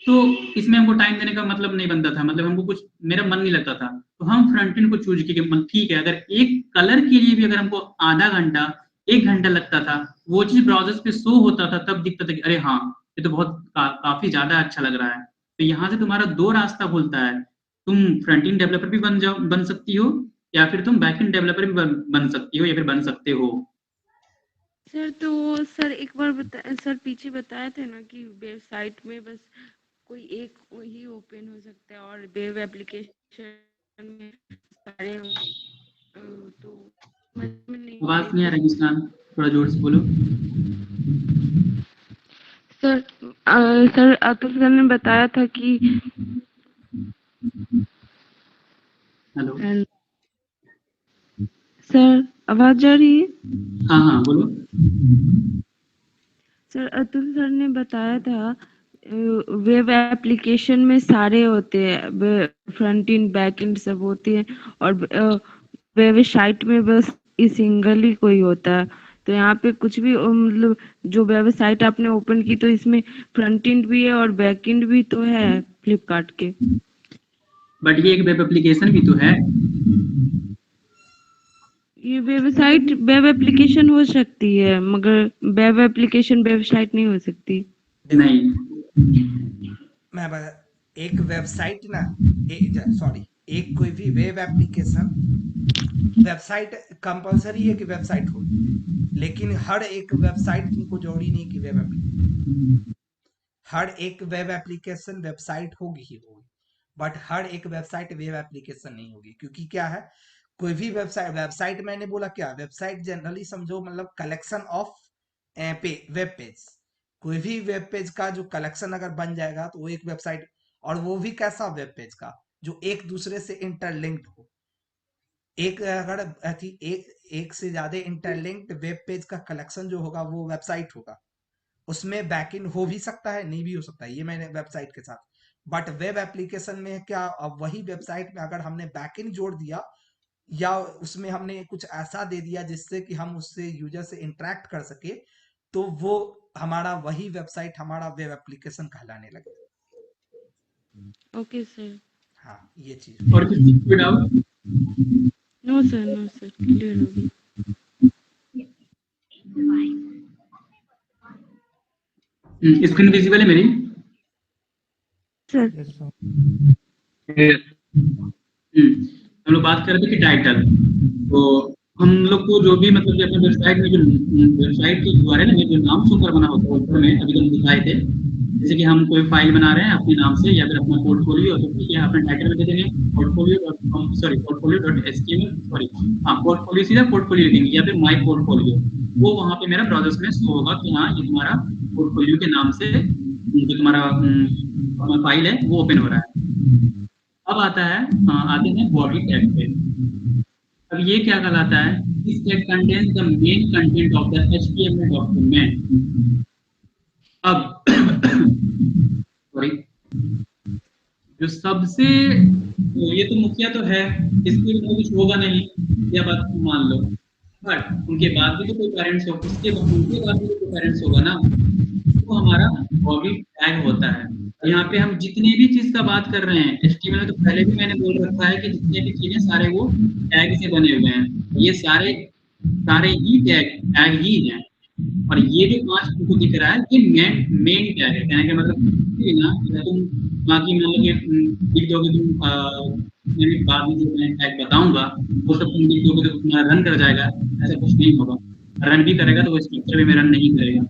तो इसमें हमको टाइम देने का मतलब नहीं बनता था, मतलब हमको कुछ मेरा मन नहीं लगता था। तो हम फ्रंट एंड को चूज किए कि ठीक है, अगर एक कलर के लिए भी अगर हमको आधा घंटा 1 घंटा लगता था, वो चीज ब्राउजर्स पे शो होता था, तब दिखता था कि अरे हाँ ये तो बहुत काफी ज्यादा अच्छा लग रहा है। तो यहाँ से तुम्हारा दो रास्ता खुलता है, तुम फ्रंट एंड डेवलपर भी बन सकती हो, या फिर तुम बैक एंड डेवलपर भी बन सकती हो, या फिर बन सकते हो।
सर तो वो सर एक बार सर पीछे बताए थे ना कि वेबसाइट में बस कोई एक ही ओपन हो सकता है और वेब एप्लीकेशन में सारे तो समझ में नहीं आ
आवाज नहीं आ
रही
रही मुस्कान, थोड़ा जोर से बोलो।
सर। सर अतुल सर ने बताया था कि
हेलो,
सर आवाज जा रही है?
हाँ बोलो।
सर अतुल सर ने बताया था वेब एप्लीकेशन में सारे होते हैं, फ्रंट एंड बैक एंड सब होते हैं और वेबसाइट में बस सिंगल ही कोई होता है। तो यहाँ पे कुछ भी मतलब जो वेबसाइट आपने ओपन की तो इसमें फ्रंट एंड भी है और बैक एंड भी तो है फ्लिपकार्ट के।
बट ये एक वेब एप्लीकेशन भी तो है।
ये वेबसाइट वेब एप्लीकेशन हो सकती है मगर वेब एप्लीकेशन वेबसाइट नहीं हो सकती।
नहीं,
मैं एक वेबसाइट ना, सॉरी, एक कोई भी वेब एप्लीकेशन, वेबसाइट कंपलसरी है कि वेबसाइट हो, लेकिन हर एक वेबसाइट तुमको जरूरी नहीं कि वेब एप्लीकेशन, हर एक वेब एप्लीकेशन वेबसाइट होगी ही होगी, बट हर एक वेबसाइट वेब एप्लीकेशन नहीं होगी। क्योंकि क्या है, कोई भी वेबसाइट मैंने बोला क्या, वेबसाइट जनरली समझो मतलब कलेक्शन ऑफ वेब पेज। कोई भी वेब पेज का जो कलेक्शन अगर बन जाएगा तो वो एक वेबसाइट, और वो भी कैसा वेब पेज का, जो एक दूसरे से इंटरलिंक्ड हो। एक अगर एक से ज्यादा इंटरलिंक्ड वेब पेज का कलेक्शन जो होगा वो वेबसाइट होगा। उसमें बैकएंड हो भी सकता है, नहीं भी हो सकता है, ये मैंने वेबसाइट के साथ। बट वेब एप्लीकेशन में क्या, अब वही वेबसाइट में अगर हमने बैकएंड जोड़ दिया या उसमें हमने कुछ ऐसा दे दिया जिससे कि हम उससे यूजर से इंटरेक्ट कर सके, तो वो हमारा वही वेबसाइट हमारा वेब एप्लीकेशन कहलाने लगे।
Okay sir.
हाँ, ये चीज।
और किसी कोई डाउट?
नो सर क्लियर हो गया।
स्क्रीन विजिबल है मेरी?
सर
हम लोग बात कर रहे थे कि टाइटल, तो हम लोग को जो भी मतलब कि अपने वेबसाइट में जो वेबसाइट के द्वारा ना जो नाम शो करवाना होता है ऊपर में, अभी हम दिखाए थे, जैसे कि हम कोई फाइल बना रहे हैं अपने नाम से या फिर अपना पोर्टफोलियो, तो ठीक है अपने टाइटल में दे देंगे portfolio.html, सॉरी हाँ पोर्टफोलियो, सीधा पोर्टफोलियो लिखेंगे या फिर माय पोर्टफोलियो। वो वहाँ पे मेरा ब्राउज़र में शो होगा कि हाँ ये तुम्हारा पोर्टफोलियो के नाम से जो तुम्हारा फाइल है वो ओपन हो रहा है। अब आते हैं बॉडी टैग पे। अब ये क्या कहलाता है, this tag contains the main content of the HTML document. अब सॉरी, जो सबसे ये तो मुखिया तो है, इसके तो कुछ होगा नहीं, यह बात मान लो, बट उनके बाद भी तो कोई पेरेंट्स हो, उसके बाद भी तो कोई पेरेंट्स होगा ना, तो हमारा बॉडी टैग होता है। यहाँ पे हम जितने भी चीज का बात कर रहे हैं एचटीएमएल में, तो पहले भी मैंने बोल रखा है कि जितने भी चीजें सारे वो टैग से बने हुए हैं, ये सारे ही टैग ही हैं। और ये जो 5 तुमको दिख रहा है ये मेन टैग है, कहने का मतलब ना तुम बाकी लिख दोगे तुम मेरे बाद में जो मैं टैग बताऊंगा वो सब तुम लिख दोगे तो तुम्हारा रन कर जाएगा, ऐसा कुछ नहीं होगा। रन भी करेगा तो वो स्ट्रक्चर में रन नहीं करेगा।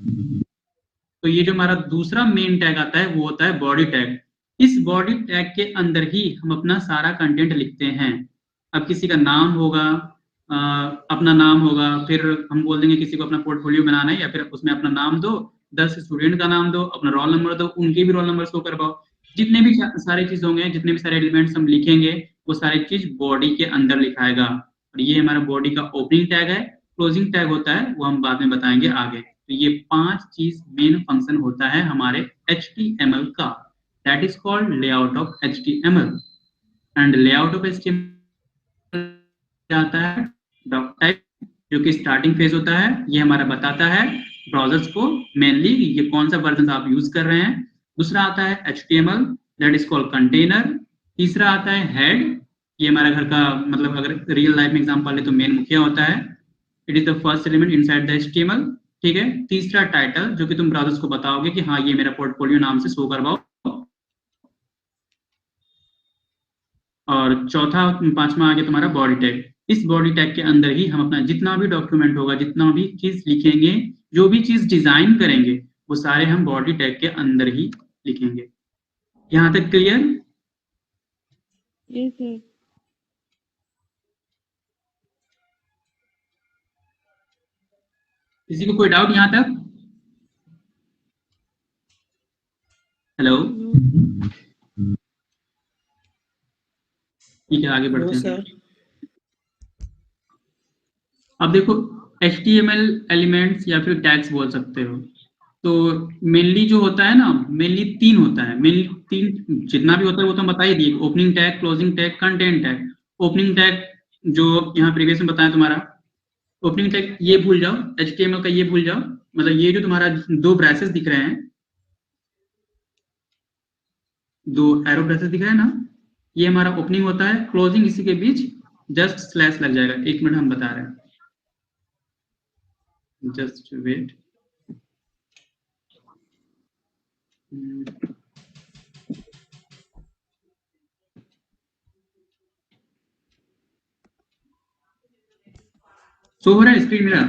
तो ये जो हमारा दूसरा मेन टैग आता है वो होता है बॉडी टैग। इस बॉडी टैग के अंदर ही हम अपना सारा कंटेंट लिखते हैं। अब किसी का नाम होगा, अपना नाम होगा, फिर हम बोल देंगे किसी को अपना पोर्टफोलियो बनाना है या फिर उसमें अपना नाम दो, 10 स्टूडेंट का नाम दो, अपना रोल नंबर दो, उनके भी रोल नंबर शो करवाओ। जितने भी सारे चीज होंगे, जितने भी सारे एलिमेंट्स हम लिखेंगे वो सारी चीज बॉडी के अंदर लिखाएगा। और ये हमारा बॉडी का ओपनिंग टैग है। क्लोजिंग टैग होता है वो हम बाद में बताएंगे आगे। तो ये 5 चीज मेन फंक्शन होता है हमारे HTML का, that is called layout of HTML। And layout of HTML क्या आता है, डॉक टाइप, जो कि स्टार्टिंग फेज होता है, ये हमारा बताता है ब्राउजर्स को मेनली ये कौन सा वर्जन आप यूज कर रहे हैं। दूसरा आता है HTML, that is called container. तीसरा आता है हेड, ये हमारा घर का मतलब अगर रियल लाइफ में एग्जांपल है तो मेन मुखिया होता है, it is the first element inside the HTML, ठीक है। तीसरा टाइटल, जो कि तुम ब्राउजर्स को बताओगे कि हाँ ये मेरा पोर्टफोलियो नाम से शो करवाओ। और चौथा 5वां आ गया तुम्हारा बॉडी टैग। इस बॉडी टैग के अंदर ही हम अपना जितना भी डॉक्यूमेंट होगा, जितना भी चीज लिखेंगे, जो भी चीज डिजाइन करेंगे, वो सारे हम बॉडी टैग के अंदर ही लिखेंगे। यहाँ तक क्लियर?
Yes sir.
किसी को कोई डाउट यहाँ तक? Hello,
no sir.
ठीक है, आगे
नो
बढ़ते हैं।
सर।
अब देखो, HTML एलिमेंट्स या फिर टैग्स बोल सकते हो। तो मेनली जो होता है ना, मेनली 3 होता है। मेनली 3 जितना भी होता है वो तो हम बता ही दिए, opening tag, closing tag, content tag. Opening tag जो यहाँ प्रीवियस में बताया तुम्हारा, ओपनिंग टैग ये भूल जाओ, HTML का ये भूल जाओ। मतलब ये जो तुम्हारा 2 ब्रैसेस दिख रहे हैं, 2 एरो ब्रैसेस दिख रहे हैं ना, ये हमारा ओपनिंग होता है। क्लोजिंग इसी के बीच जस्ट स्लैश लग जाएगा। 1 मिनट हम बता रहे हैं, जस्ट वेट। शो हो रहा है स्क्रीन मेरा?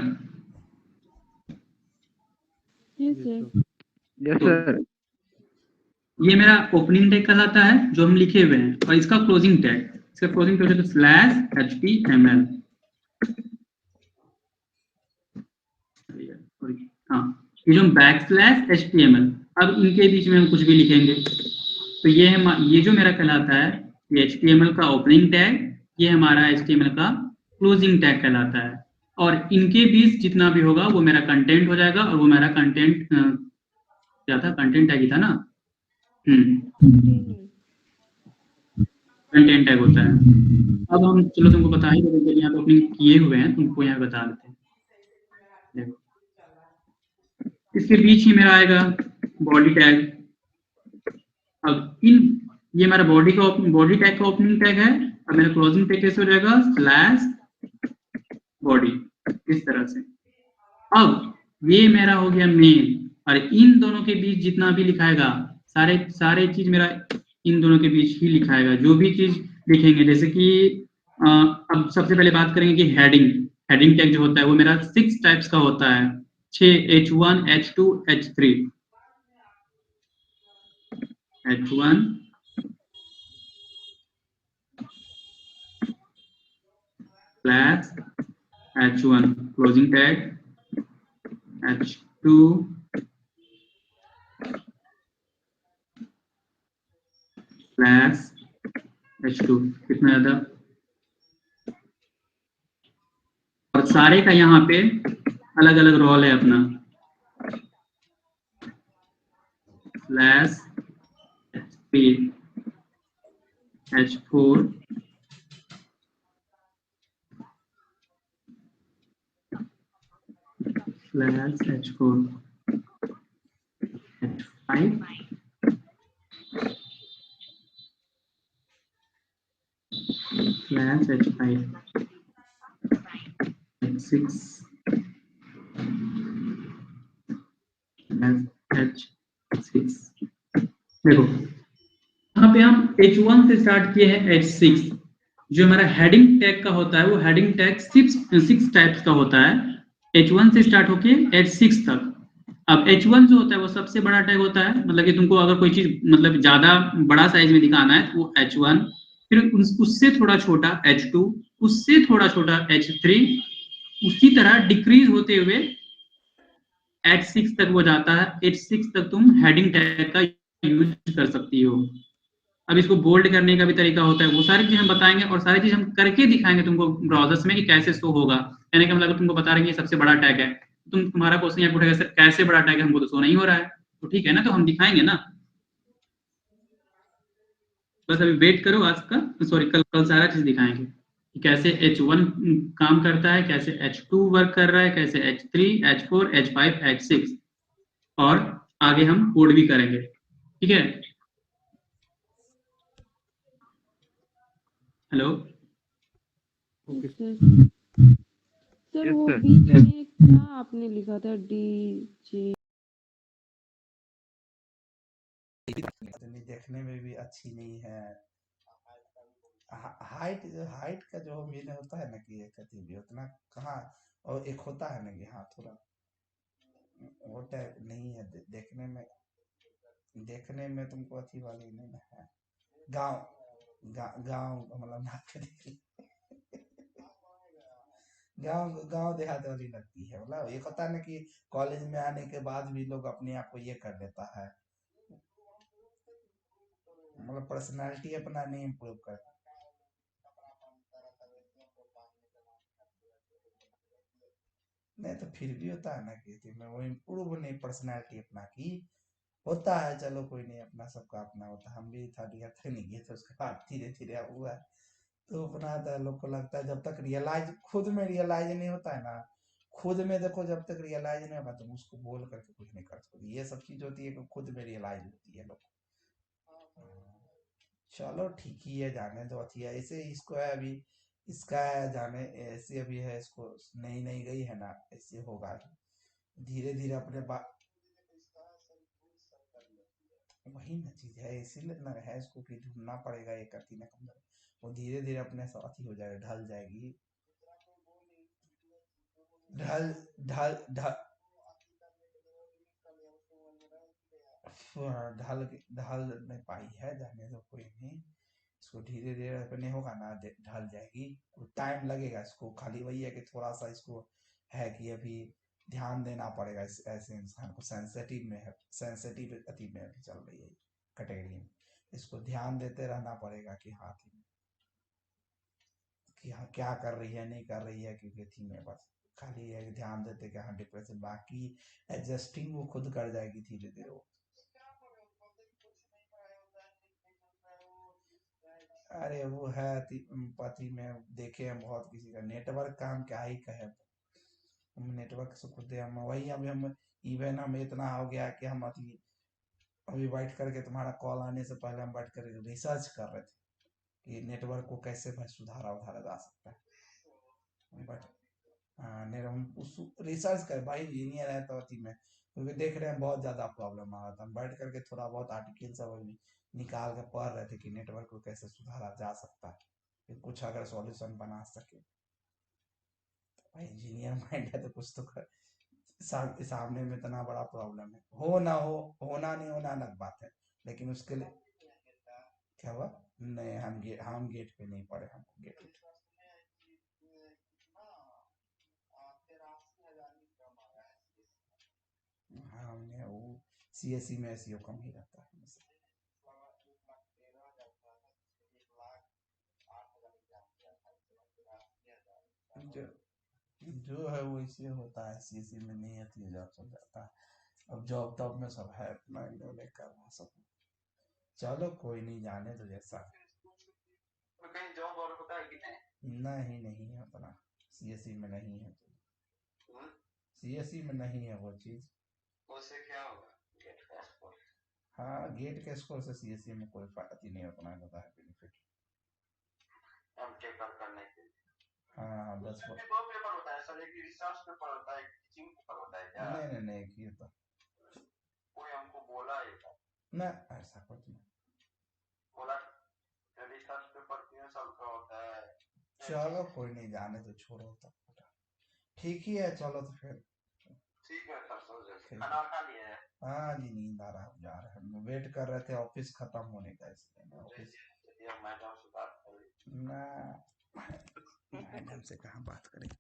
Yes sir.
यस
तो
सर।
ये मेरा ओपनिंग टैग कहलाता है जो हम लिखे हुए हैं, और इसका क्लोजिंग टैग, इसका क्लोजिंग टैग है स्लैश HTML। हाँ, ये जो बैक स्लैश HTML, अब इनके बीच में हम कुछ भी लिखेंगे तो ये जो मेरा कहलाता है, ये HTML का ओपनिंग टैग, ये हमारा HTML का क्लोजिंग टैग कहलाता है। और इनके बीच जितना भी होगा वो मेरा कंटेंट हो जाएगा, और वो मेरा कंटेंट क्या था, कंटेंट टैग ही था ना। कंटेंट टैग होता है। अब हम चलो तुमको बता ही देते हैं, यहाँ पे ओपनिंग किए हुए हैं, तुमको यहाँ बता देते हैं। देखो, इसके बीच ही मेरा आएगा बॉडी टैग। अब ये हमारा बॉडी टैग का ओपनिंग टैग है, और मेरा क्लोजिंग टैग कैसे हो जाएगा, स्लैश बॉडी, इस तरह से। अब ये मेरा हो गया मेन, और इन दोनों के बीच जितना भी लिखाएगा, सारे चीज मेरा इन दोनों के बीच ही लिखाएगा। जो भी चीज लिखेंगे, जैसे कि अब सबसे पहले बात करेंगे कि हेडिंग टैग जो होता है वो मेरा 6 टाइप्स का होता है, 6, H1, H2, H3। H1 slash H1 closing tag, H2 slash H2। कितना ज्यादा, और सारे का यहाँ पे अलग अलग रोल है अपना, slash H3, H4 slash H4, H5 slash H5, H6 slash H6। देखो, यहाँ पे हम H1 से स्टार्ट किए हैं H6। जो हमारा हेडिंग टैग का होता है वो हेडिंग टैग 6 टाइप्स का होता है, H1 से स्टार्ट होके H6 तक। अब H1 जो होता है वो सबसे बड़ा टैग होता है, मतलब कि तुमको अगर कोई चीज मतलब ज्यादा बड़ा साइज में दिखाना है तो वो H1, फिर उससे थोड़ा छोटा H2, उससे थोड़ा छोटा H3, उसी तरह डिक्रीज होते हुए H6 तक वो जाता है। H6 तक तुम हेडिंग टैग का यूज कर सकती हो। अब इसको बोल्ड करने का भी तरीका होता है, वो सारी चीज हम बताएंगे, और सारी चीज हम करके दिखाएंगे तुमको ब्राउजर्स में कि कैसे शो होगा। यानी कि हम अगर तुमको बता रहे हैं ये सबसे बड़ा टैग है, तुम्हारा क्वेश्चन यहाँ उठेगा सर कैसे बड़ा टैग है, हमको तो शो नहीं हो रहा है। तो ठीक है ना, तो हम दिखाएंगे ना, बस अभी वेट करो आज का, सॉरी कल सारा चीज दिखाएंगे कि कैसे H1 काम करता है, कैसे H2 वर्क कर रहा है, कैसे H3, H4, H5, H6, और आगे हम कोड भी करेंगे। ठीक है, हेलो।
ओके
सर
यस
वो
सर।
बीच में क्या आपने लिखा था, DJ?
देखने में भी अच्छी नहीं है। हाइट हाइट का जो मीन होता है ना कि एक अति भी उतना कहाँ, और एक होता है ना कि हाँ थोड़ा वो टाइप नहीं है देखने में। देखने में तुमको अच्छी वाली नहीं ना है। गांव मतलब नाक के देख गांव गांव देहात वाली लगती है। मतलब एक होता है ना कि कॉलेज में आने के बाद भी लोग अपने आप को ये कर लेता है, मतलब पर्सनालिटी अपना नहीं इम्प्रूव कर। नहीं तो फिर भी होता है ना कि मैं वो इम्प्रूव नहीं पर्सनालिटी अपना की होता है। चलो कोई नहीं, अपना सबका अपना होता है। हम भी था दिया था नहीं गए थे, उसके बाद धीरे धीरे अब हुआ। तो अपना था, लोग को लगता है जब तक रियलाइज खुद में रियलाइज नहीं होता है ना, खुद में देखो जब तक रियलाइज नहीं होगा तुम उसको बोल करके कुछ नहीं कर सकते। ये सब चीज होती है कि खुद में रियलाइज होती है लोग। चलो ठीक ही है, जाने दो। अथी है ऐसे इसको है अभी, इसका है जाने ऐसे अभी है, इसको नई नई गई है ना, ऐसे होगा धीरे धीरे अपने वही ना चीज है, इसीलिए ना है इसको कि ढूंढना पड़ेगा एक अथी ना कम। वो धीरे धीरे अपने से अथी हो जाएगा, ढल जाएगी। ढल ढल ढल ढल ढल नहीं पाई है, जाने दो कोई नहीं। इसको धीरे धीरे अपने होगा ना, ढल जाएगी। टाइम लगेगा इसको, खाली वही है कि थोड़ा सा इसको है कि अभी ध्यान देना पड़ेगा ऐसे इंसान को। सेंसिटिव में है, सेंसिटिव अति में अभी चल रही है कैटेगरी में। इसको ध्यान देते रहना पड़ेगा कि हाँ कि हाँ क्या कर रही है नहीं कर रही है, क्योंकि थी में बस खाली है ध्यान देते कि हाँ डिप्रेशन, बाकी एडजस्टिंग वो खुद कर जाएगी धीरे धीरे वो। अरे वो है पति में देखे हम बहुत किसी का नेटवर्क का, हम क्या ही कहे। हम नेटवर्क से खुद हम वही, अभी हम इवन हम इतना हो गया कि हम अभी बैठ करके तुम्हारा कॉल आने से पहले हम बैठ कर रिसर्च कर रहे थे कि नेटवर्क को कैसे भाई सुधारा उधारा जा सकता है। बट हाँ नहीं, हम उस रिसर्च कर भाई इंजीनियर है तो अथी में, क्योंकि देख रहे हैं बहुत ज्यादा प्रॉब्लम आ रहा था। हम बैठ करके थोड़ा बहुत आर्टिकल सब अभी निकाल के पढ़ रहे थे कि नेटवर्क को कैसे सुधारा जा सकता है, कि कुछ अगर सॉल्यूशन बना सके। भाई इंजीनियर माइंड है तो कुछ तो कर। सामने में इतना बड़ा प्रॉब्लम है, हो ना हो, होना नहीं होना अलग बात है, लेकिन उसके लिए क्या हुआ। नहीं हम गेट पे नहीं पड़े, हम गेट हाँ हमने वो सीएससी में एसईओ कम ही रहता है हमेशा। जो जो है वो इसे होता है, सीएससी में नहीं आती जॉब चल जाता है। अब जॉब तब में सब है अपना लेकर वहाँ सब। चलो कोई नहीं, जाने तो जैसा। कहीं जॉब और होता है कि नहीं नहीं है अपना, सीएससी में नहीं है तो। सीएससी में नहीं है वो चीज। उससे क्या होगा गेट का स्कोर? हाँ गेट के स्कोर से सीएससी में कोई फायदा ही नहीं उतना होता है बेनिफिट एमटेक करने के लिए। हाँ बस वो दो पेपर होता है सर, एक रिसर्च पेपर होता है, एक टीचिंग पेपर होता है क्या? नहीं नहीं नहीं ये तो कोई हमको बोला है ना, ऐसा कुछ नहीं बोला। रिसर्च पेपर 3 साल का होता है। चलो कोई नहीं, जाने तो छोड़ो तब, ठीक ही है। चलो तो फिर ठीक है सर, खाना खा लिया है? हाँ जी नींद आ रहा है, जा रहे हैं। हम वेट कर रहे थे ऑफिस खत्म होने का, इसलिए ऑफिस मैडम से बात करें ना। मैडम से कहाँ बात करेंगे,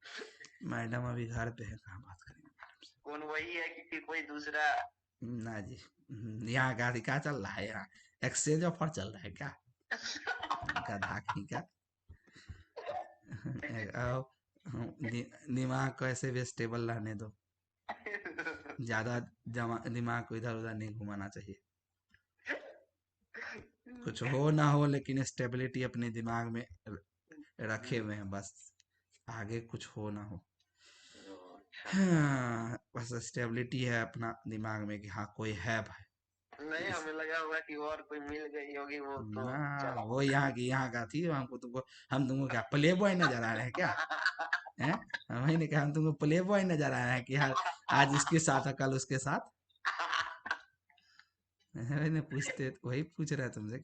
मैडम अभी घर पे है, कहाँ बात करेंगे मैडम से। कौन वही है कि कोई दूसरा? ना जी, यहाँ क्या चल रहा है, यहाँ एक्सचेंज ऑफर चल रहा है क्या? गधा कहीं का। दिमाग को ऐसे भी स्टेबल रहने दो, ज्यादा दिमाग को इधर उधर नहीं घुमाना चाहिए। कुछ हो ना हो लेकिन स्टेबिलिटी अपने दिमाग में रखे हुए हैं बस, आगे कुछ हो ना हो। हाँ, बस स्टेबिलिटी है अपना दिमाग में कि हाँ कोई है भाई। नहीं हमें लगा होगा कि और कोई मिल गई होगी वो तो ना, वो यहाँ का थी। हमको तुमको हम तुमको क्या प्ले बॉय नजर आ रहे हैं क्या? हैं? मैंने कहा हम तुमको प्ले बॉय नजर आ रहे हैं कि हाँ आज इसके साथ है कल उसके साथ। मैंने पूछते वही पूछ रहा है तुमसे।